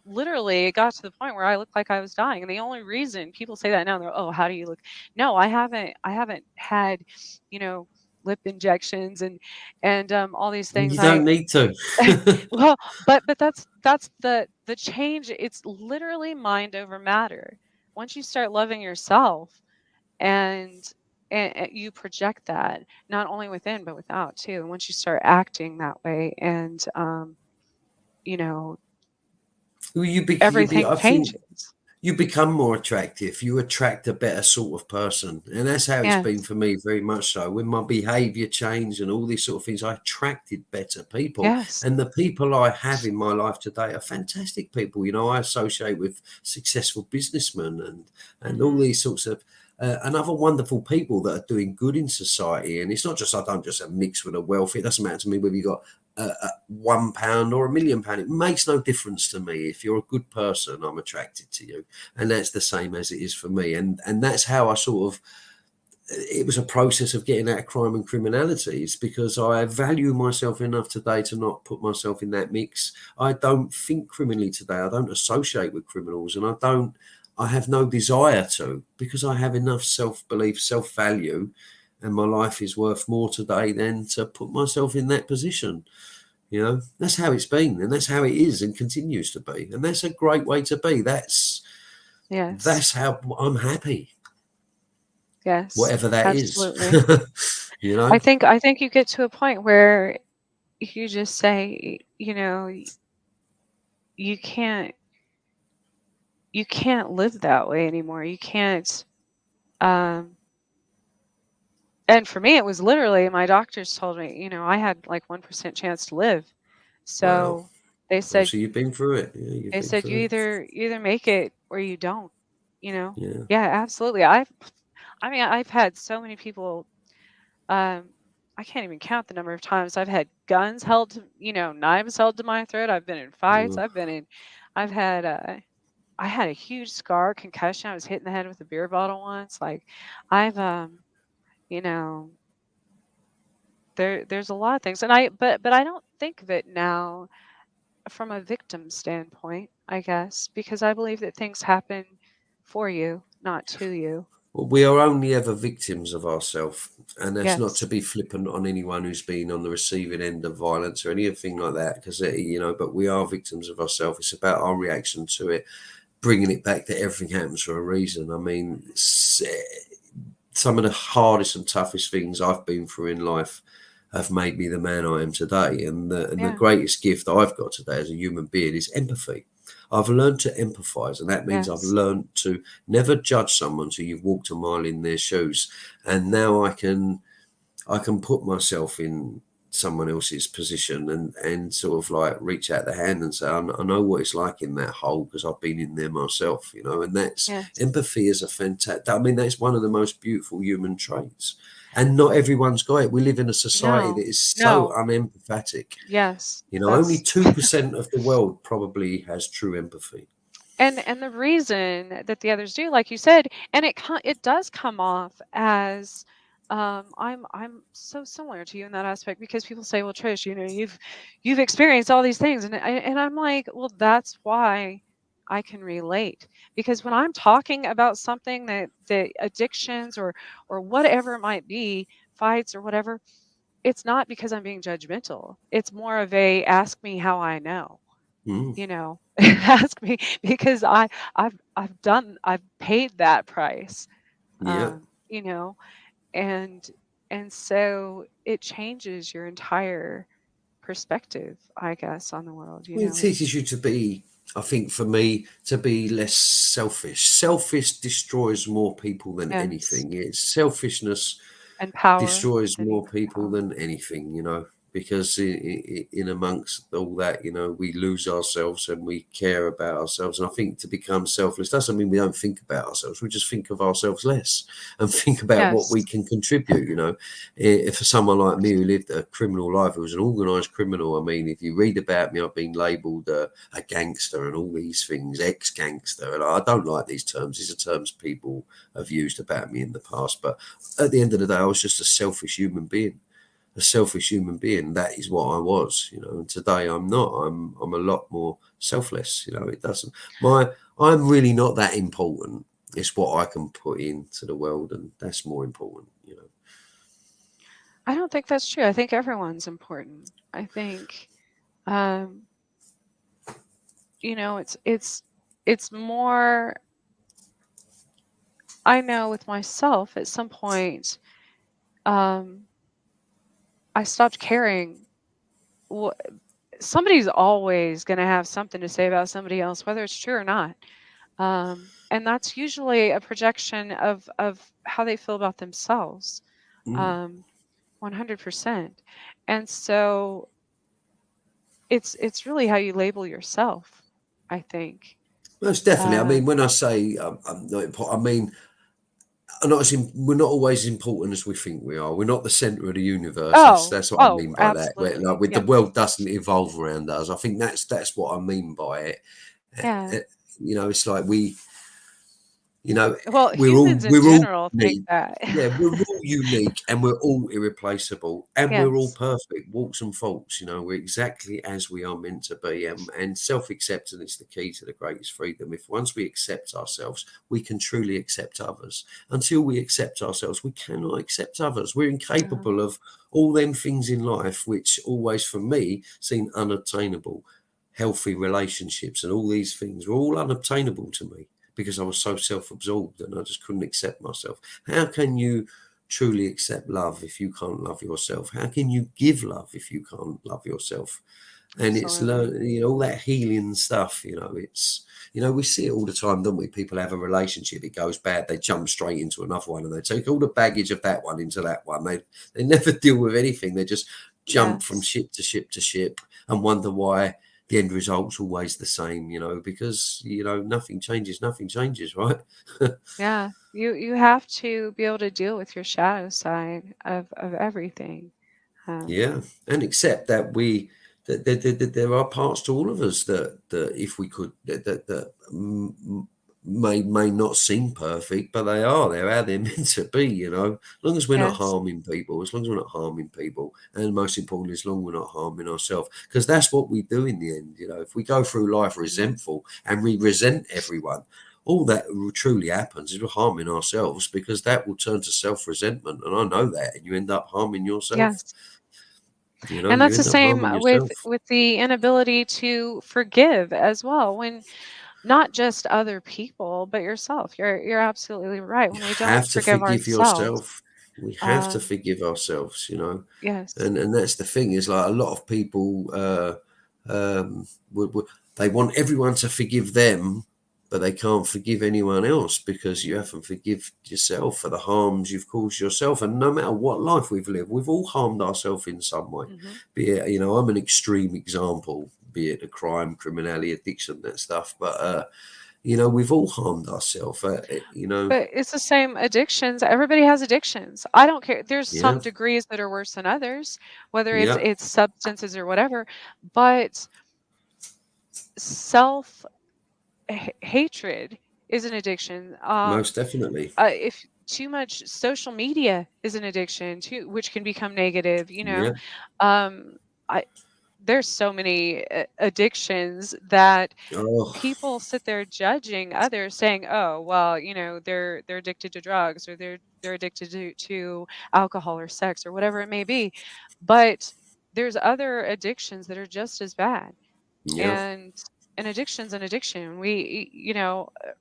literally, it got to the point where I looked like I was dying. And the only reason people say that now, they're, "Oh, how do you look?" No, I haven't had, you know, lip injections and all these things. You don't need to. Well, but that's the change. It's literally mind over matter. Once you start loving yourself and and you project that not only within but without too. And once you start acting that way, and you know, Well, everything I think changes. you become more attractive. You attract a better sort of person. And that's how it's been Yes. for me, very much so. When my behavior changed and all these sort of things, I attracted better people. Yes. And the people I have in my life today are fantastic people. I associate with successful businessmen and all Mhm. these sorts of and other wonderful people that are doing good in society. And it's not just, I don't just mix with a wealthy. It doesn't matter to me whether you got £1 or £1 million. It makes no difference to me. If you're a good person, I'm attracted to you, and that's the same as it is for me. And that's how I sort of. It was a process of getting out of crime and criminality. It's because I value myself enough today to not put myself in that mix. I don't think criminally today. I don't associate with criminals, and I don't. I have no desire to, because I have enough self belief, self value, and my life is worth more today than to put myself in that position. That's how it's been, and that's how it is, and continues to be, and that's a great way to be. Yes. That's how I'm happy, Yes. whatever that is. Absolutely. you I know, think I think you get to a point where you just say, you can't you can't live that way anymore. You can't um and for me it was literally my doctors told me, I had like 1% chance to live. wow. So they Oh, said so you've been through it. Yeah, you've they been said you through it. either make it or you don't, you know. Yeah. Yeah, absolutely. I mean, I've had so many people. Um, I can't even count the number of times I've had guns held to, knives held to my throat. I've been in fights. Mm. I've been in. I've had I had a huge scar, concussion. I was hit in the head with a beer bottle once. Like I've you know, there's a lot of things, and but I don't think of it now from a victim standpoint, I guess, because I believe that things happen for you, not to you. Well, we are only ever victims of ourselves, and that's not to Yes. be flippant on anyone who's been on the receiving end of violence or anything like that, because but we are victims of ourselves. It's about our reaction to it, bringing it back that everything happens for a reason. I mean, some of the hardest and toughest things I've been through in life have made me the man I am today. And the Yeah. greatest gift I've got today as a human being is empathy. I've learned to empathize, and that means I've Yes. learned to never judge someone till you've walked a mile in their shoes. And now I can put myself in someone else's position and sort of like reach out the hand and say, I know what it's like in that hole because I've been in there myself. And that's Yes. empathy is a fantastic, I mean, that's one of the most beautiful human traits. And not everyone's got it. We live in a society No. that is so No. unempathetic. Yes. Only That's 2% of the world probably has true empathy. and the reason that the others do, like you said, and it does come off as I'm so similar to you in that aspect because people say, well, Trish, you've experienced all these things, and I'm like, well, that's why I can relate, because when I'm talking about something that addictions or whatever it might be, fights or whatever, it's not because I'm being judgmental. It's more of a ask me how I know, Mm, ask me because I've paid that price, yeah. um, you know, and so it changes your entire perspective, I guess, on the world. Well, it teaches you to be, I think for me, to be less selfish. Selfish destroys more people than Yes, anything. It's selfishness and power destroys and more even people power. than anything, because in amongst all that, we lose ourselves and we care about ourselves. And I think to become selfless doesn't mean we don't think about ourselves. We just think of ourselves less and think about what Yes, we can contribute. If for someone like me who lived a criminal life, who was an organised criminal, I mean, if you read about me, I've been labelled a gangster and all these things, ex-gangster. And I don't like these terms. These are terms people have used about me in the past. But at the end of the day, I was just a selfish human being. A selfish human being. That is what I was. And today I'm not. I'm a lot more selfless. It doesn't. I'm really not that important. It's what I can put into the world, and that's more important. I don't think that's true. I think everyone's important. I think, um, it's more. I know with myself at some point, um, I stopped caring. Wh- Somebody's always going to have something to say about somebody else, whether it's true or not. And that's usually a projection of how they feel about themselves, Mm. um, 100%. And so it's really how you label yourself, I think. Most definitely. I mean, Um, when I say I'm not important, I mean we're not always as important as we think we are. We're not the center of the universe. That's oh, that's what I oh, mean by that. Where, like, absolutely. with the Yes. world doesn't evolve around us. I think that's what I mean by it. Yeah. Uh, it's like you know, Well, we're all humans in we're all general think unique. that. Yeah, we're all unique and we're all irreplaceable and we're all Yes. perfect, warts and faults. We're exactly as we are meant to be. And self-acceptance is the key to the greatest freedom. If once we accept ourselves, we can truly accept others. Until we accept ourselves, we cannot accept others. We're No. incapable of all them things in life which always, for me, seem unattainable. Healthy relationships and all these things were all unobtainable to me because I was so self-absorbed and I just couldn't accept myself. How can you truly accept love if you can't love yourself? How can you give love if you can't love yourself? And it's Absolutely. all that healing stuff. We see it all the time, don't we? People have a relationship, it goes bad, they jump straight into another one and they take all the baggage of that one into that one. They never deal with anything. They just jump from Yes. ship to ship to ship and wonder why the end result's always the same, because nothing changes, right? Yeah. You have to be able to deal with your shadow side of everything. Um, Yeah, and accept that there are parts to all of us that if we could that may not seem perfect, but they are. They're how they're meant to be. As long as we're not Yes. harming people, as long as we're not harming people, and most importantly, as long as we're not harming ourselves, because that's what we do in the end. If we go through life Hmm. resentful and we resent everyone, all that truly happens is we're harming ourselves, because that will turn to self-resentment, and I know that, and you end up harming yourself. Yes. And You that's the end up same harming with yourself. the inability to forgive as well. When not just other people, but yourself. You're absolutely right. You When we don't have to forgive forgive ourselves, yourself. We have to um, forgive ourselves. yes. And that's the thing, is like a lot of people would they want everyone to forgive them, but they can't forgive anyone else, because you haven't forgive yourself for the harms you've caused yourself. And no matter what life we've lived, we've all harmed ourselves in some way. Hmm. Be it, I'm an extreme example, be it the crime, criminality, addiction, that stuff. But we've all harmed ourselves. But it's the same addictions. Everybody has addictions. I don't care. There's Yeah, some degrees that are worse than others, whether it's yeah, it's substances or whatever. But self hatred is an addiction. most definitely. If too much social media is an addiction too, which can become negative. Yeah. Um, I there's so many addictions that Oh, people sit there judging others, saying, "Oh, well, they're addicted to drugs, or they're addicted to alcohol or sex or whatever it may be." But there's other addictions that are just as bad. yeah, And an addiction's an addiction.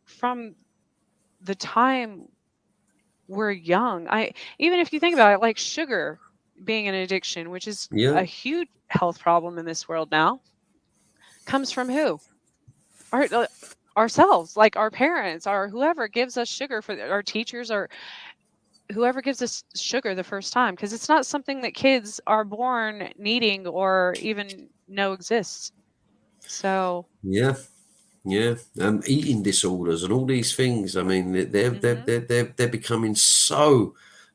From the time we're young, I even if you think about it, like sugar being an addiction, which is yeah. a huge health problem in this world now, comes from who? Our ourselves, like our parents, or whoever gives us sugar, our teachers, or whoever gives us sugar the first time, because it's not something that kids are born needing or even know exists. So, Yeah, yeah. Eating disorders and all these things. I mean, mhm, they're becoming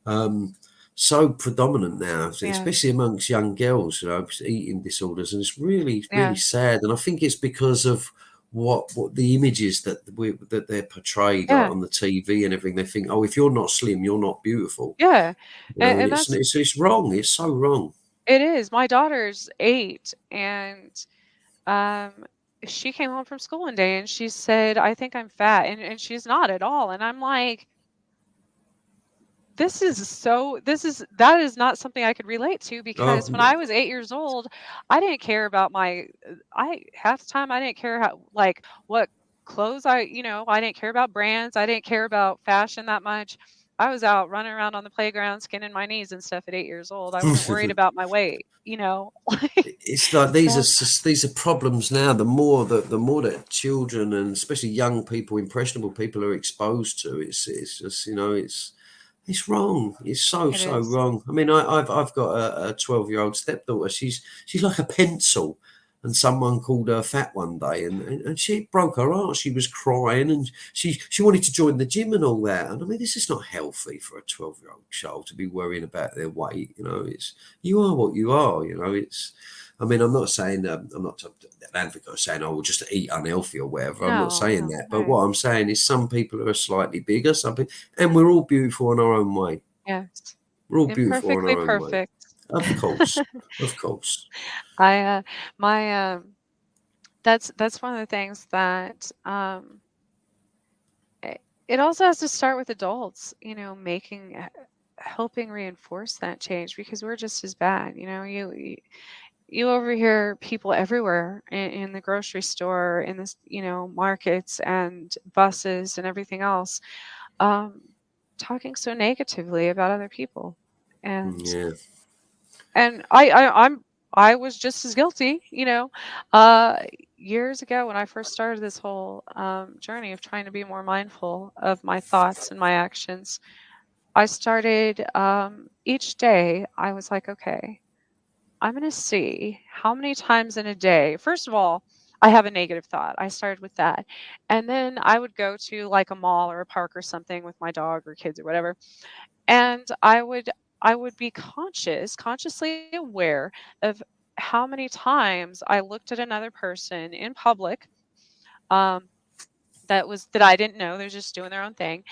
um, so predominant now, especially yes, amongst young girls. Eating disorders, and it's really, really yes, sad. And I think it's because of what the images that they're portrayed yeah, on the TV and everything. They think, oh, if you're not slim, you're not beautiful. yeah, And and it's that's it's wrong. It's so wrong. it is. My daughter's 8, and um, she came home from school one day and she said, "I think I'm fat," and she's not at all. And I'm like, that is not something I could relate to, Oh, because when I was 8 years old, I didn't care about I half the time I didn't care what clothes I didn't care about brands, I didn't care about fashion that much. I was out running around on the playground skinning my knees and stuff at 8 years old. I wasn't worried about my weight. it's like these are So, these are problems now. The more that children, and especially young people, impressionable people, are exposed to, it's just it's wrong. It's it so is. wrong. I mean, I've got a 12-year-old stepdaughter. She's like a pencil, and someone called her fat one day, and she broke her heart. She was crying, and she wanted to join the gym and all that. And I mean, this is not healthy for a 12-year-old child to be worrying about their weight. It's you are what you are. It's. I mean, I'm not saying I'm not an advocate of saying, "Oh, we'll just eat unhealthy or whatever." I'm not No, saying no, that. But right. what I'm saying is, some people are slightly bigger, some people, and we're all beautiful in our own way. Yes. We're all beautiful in Imperfectly our own way. perfect. Of course. Of course. I my that's one of the things that it it also has to start with adults, helping reinforce that change, because we're just as bad. You overhear people everywhere in the grocery store, in this, markets and buses and everything else, um, talking so negatively about other people. And Yeah. I was just as guilty, uh, years ago when I first started this whole journey of trying to be more mindful of my thoughts and my actions. I started each day. I was like, okay, I'm going to see how many times in a day. First of all, I have a negative thought. I started with that. And then I would go to like a mall or a park or something with my dog or kids or whatever, and I would be consciously aware of how many times I looked at another person in public, um, that I didn't know, they're just doing their own thing,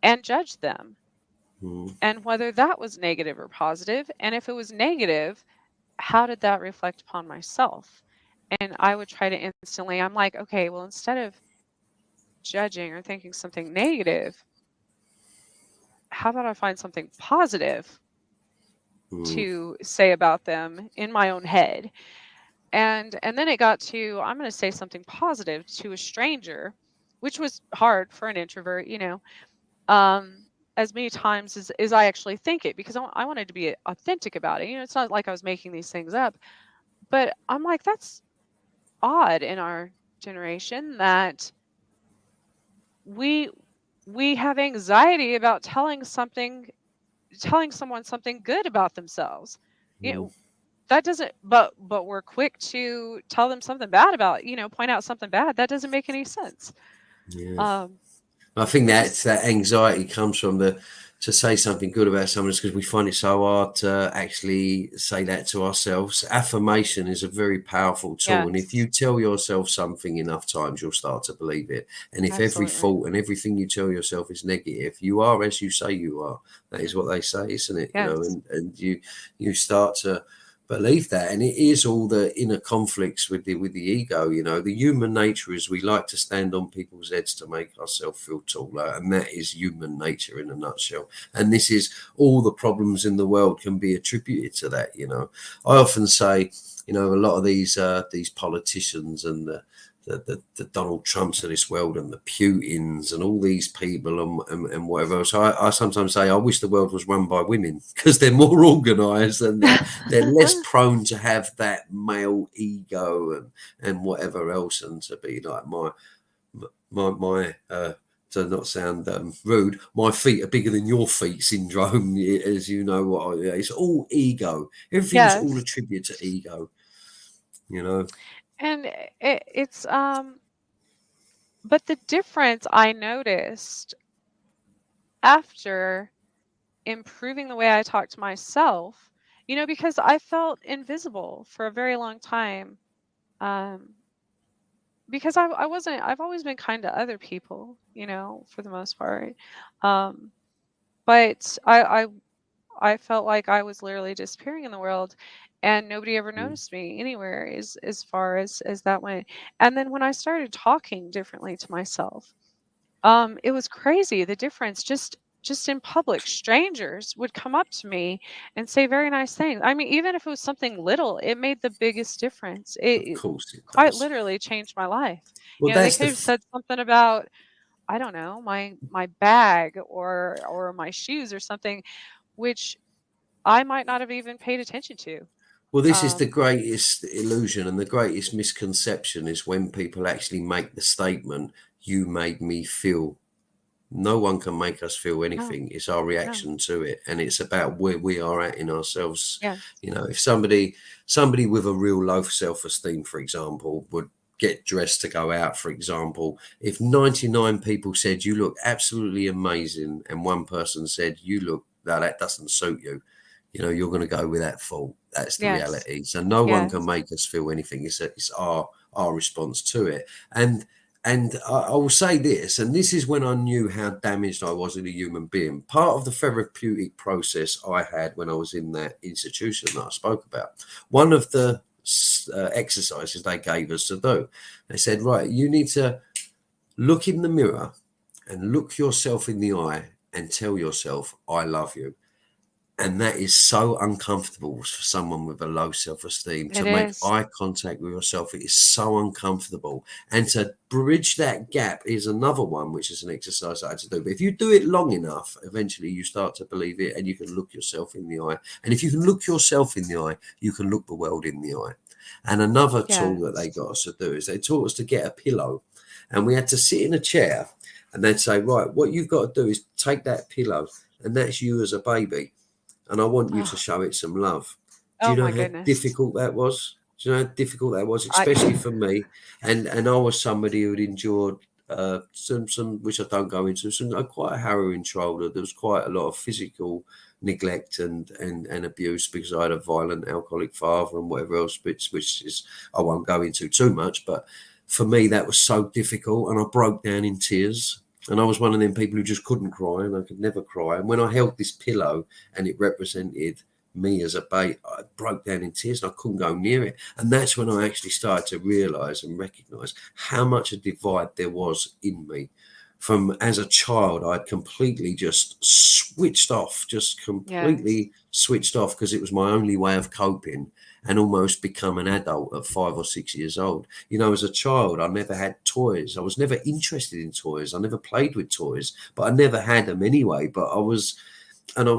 and judged them, Mm, and whether that was negative or positive, and if it was negative, how did that reflect upon myself? And I would try to instantly, I'm like, okay, well, instead of judging or thinking something negative, how about I find something positive mm, to say about them in my own head? And then it got to, I'm going to say something positive to a stranger, which was hard for an introvert, um, as many times as I actually think it, because I wanted to be authentic about it. It's not like I was making these things up, but I'm like, that's odd in our generation that we we have anxiety about telling someone something good about themselves. You mm, know, that doesn't, but we're quick to tell them something bad about, point out something bad. That doesn't make any sense. yeah. Um, I think it that's just, that anxiety comes from the to say something good about someone because we find it so hard to actually say that to ourselves. Affirmation is a very powerful tool, and if yes, you tell yourself something enough times, you'll start to believe it. And if every absolutely. thought and everything you tell yourself is negative, you are as you say you are. That is what Hmm. they say, isn't it? Yes, And you start to believe that, and it is all the inner conflicts with the ego. The human nature is we like to stand on people's heads to make ourselves feel taller, and that is human nature in a nutshell. And this is all the problems in the world can be attributed to that. I often say, a lot of these politicians and the Donald Trumps of this world and the Putins and all these people and whatever else. I sometimes say I wish the world was run by women because they're more organised and they're less prone to have that male ego and whatever else, and to be like my to not sound rude, my feet are bigger than your feet syndrome, as you know it's all ego. Everything's all yes. attributed to ego, you know. And but the difference I noticed after improving the way I talk to myself, because I felt invisible for a very long time. Um, because I've always been kind to other people, for the most part. Um, but I felt like I was literally disappearing in the world, and nobody ever Mm, noticed me anywhere as far as that went. And then when I started talking differently to myself, it was crazy, the difference, just in public. Strangers would come up to me and say very nice things. I mean, even if it was something little, it made the biggest difference. of It course it quite does. literally changed my life. Well, They that's could have said something about, I don't know, my bag or my shoes or something, which I might not have even paid attention to. this is the Um, greatest illusion and the greatest misconception is when people actually make the statement, "You made me feel." No one can make us feel no, anything. It's our no, reaction to it, and it's about where we are at in ourselves. yes, If somebody with a real low self-esteem, for example, would get dressed to go out, for example, if 99 people said you look absolutely amazing and one person said you look, no, that doesn't suit you, you're going to go with that fault. That's the yes, reality. So no one yes, can make us feel anything. It's our response to it. And I will say this, and this is when I knew how damaged I was as a human being. Part of the therapeutic process I had when I was in that institution that I spoke about, one of the exercises they gave us to do, they said, right, you need to look in the mirror and look yourself in the eye and tell yourself, I love you. And that is so uncomfortable for someone with a low self-esteem to it make is. eye contact with yourself. It is so uncomfortable. And to bridge that gap is another one, which is an exercise I had to do. But if you do it long enough, eventually you start to believe it and you can look yourself in the eye. And if you can look yourself in the eye, you can look the world in the eye. And another tool that they Yes. got us to do is they taught us to get a pillow and we had to sit in a chair and they'd say, right, what you've got to do is take that pillow and that's you as a baby and I want you to Oh, show it some love. Do oh you know my how goodness. difficult that was? Do you know how difficult that was, I especially for me? And I was somebody who'd endured some which I don't go into, some quite a harrowing childhood. There was quite a lot of physical neglect and abuse, because I had a violent alcoholic father and whatever else, which is, I won't go into too much, but for me that was so difficult, and I broke down in tears. And I was one of them people who just couldn't cry, and I could never cry. And when I held this pillow and it represented me as a babe, I broke down in tears and I couldn't go near it. And that's when I actually started to realise and recognise how much a divide there was in me. From as a child, I'd completely just switched off, just Yes. completely switched off, because it was my only way of coping, and almost become an adult at 5 or 6 years old. You know, as a child, I never had toys. I was never interested in toys. I never played with toys, but I never had them anyway. But I was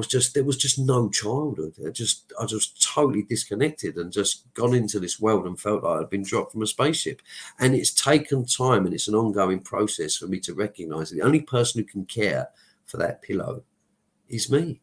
just, there was just no childhood. I just totally disconnected and just gone into this world and felt like I'd been dropped from a spaceship. And it's taken time, and it's an ongoing process for me to recognize that the only person who can care for that pillow is me.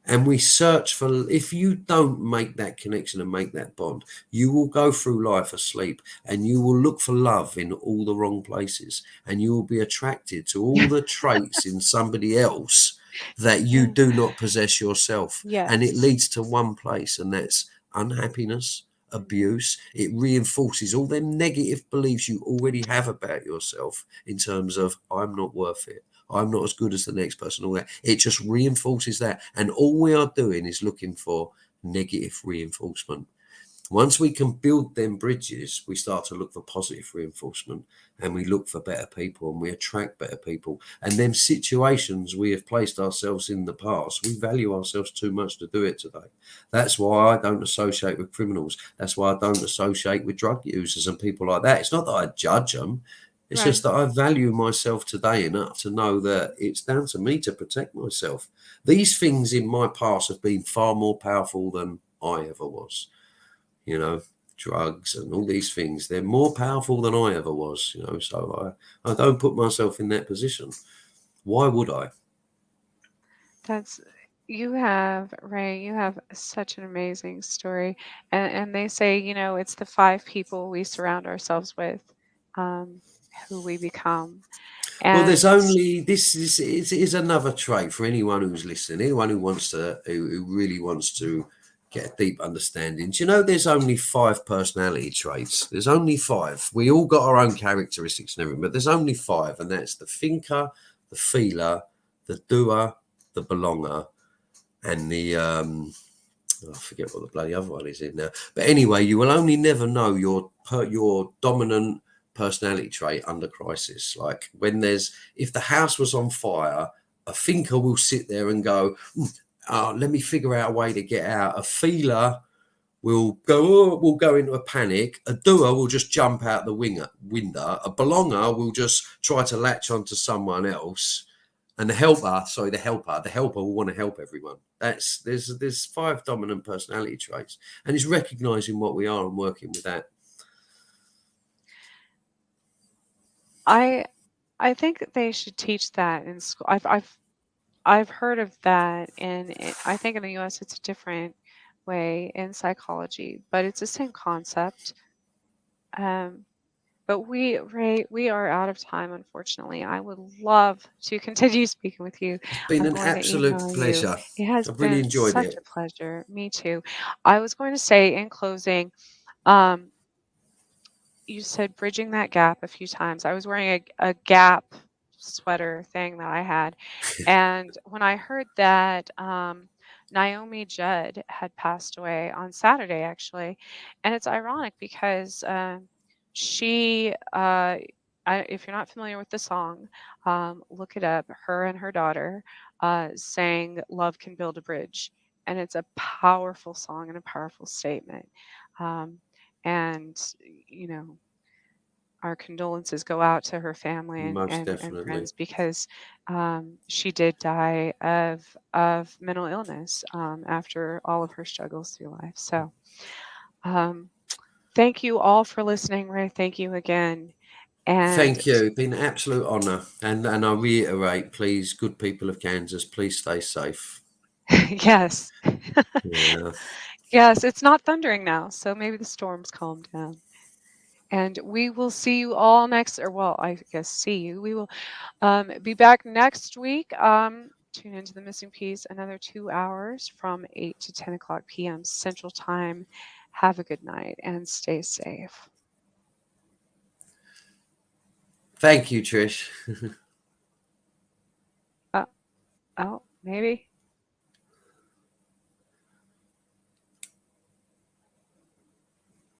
And we search for, if you don't make that connection and make that bond, you will go through life asleep, and you will look for love in all the wrong places, and you will be attracted to all the traits in somebody else that you Yeah. do not possess yourself. And it Yes. leads to one place, and that's unhappiness, Mhm. abuse. It reinforces all them negative beliefs you already have about yourself, in terms of, I'm not worth it, I'm not as good as the next person, all that. It just reinforces that. And all we are doing is looking for negative reinforcement. Once we can build them bridges, we start to look for positive reinforcement, and we look for better people, and we attract better people. And them situations we have placed ourselves in the past, we value ourselves too much to do it today. That's why I don't associate with criminals. That's why I don't associate with drug users and people like that. It's not that I judge them. It's just Right. that I value myself today enough to know that it's down to me to protect myself. These things in my past have been far more powerful than I ever was. You know, drugs and all these things, they're more powerful than I ever was, so I don't put myself in that position. Why would I? That's you have, Ray, you have such an amazing story. And they say, it's the five people we surround ourselves with, um, who we become. Well, there's And only this is another trait for anyone who's listening, anyone who wants to, who really wants to get a deep understanding. Do you know there's only 5 personality traits? There's only 5. We all got our own characteristics and everything, but there's only 5, and that's the thinker, the feeler, the doer, the belonger, and the I forget what the bloody other one is in now. But anyway, you will only never know your dominant personality trait under crisis. Like when if the house was on fire, a thinker will sit there and go, let me figure out a way to get out. A feeler will go into a panic. A doer will just jump out the window. A belonger will just try to latch onto someone else, and the helper will want to help everyone. There's 5 dominant personality traits, and it's recognizing what we are and working with that. I I think they should teach that in school. I've heard of that, and I think in the US it's a different way in psychology, but it's the same concept. Um, but Ray, we are out of time, unfortunately. I would love to continue speaking with you. It's been I'm an going to email absolute you. pleasure. It has I've really been enjoyed such it. a pleasure. Me too. I was going to say in closing, um, you said bridging that gap a few times. I was wearing a Gap sweater thing that I had. And when I heard that Naomi Judd had passed away on Saturday, actually, and it's ironic because she, if you're not familiar with the song, look it up. Her and her daughter sang Love Can Build a Bridge. And it's a powerful song and a powerful statement. Um, and, you know, our condolences go out to her family and Most and definitely. friends because she did die of mental illness after all of her struggles through life. So um, thank you all for listening, Ray. Thank you again. And Thank you. It's been an absolute honour. And I reiterate, please, good people of Kansas, please stay safe. yes, Yeah. yes, it's not thundering now, so maybe the storm's calmed down. And we will see you all next, or well, I guess see you. We will be back next week. Tune into The Missing Piece another 2 hours from 8 to 10 o'clock p.m. Central Time. Have a good night and stay safe. Thank you, Trish. Oh, maybe.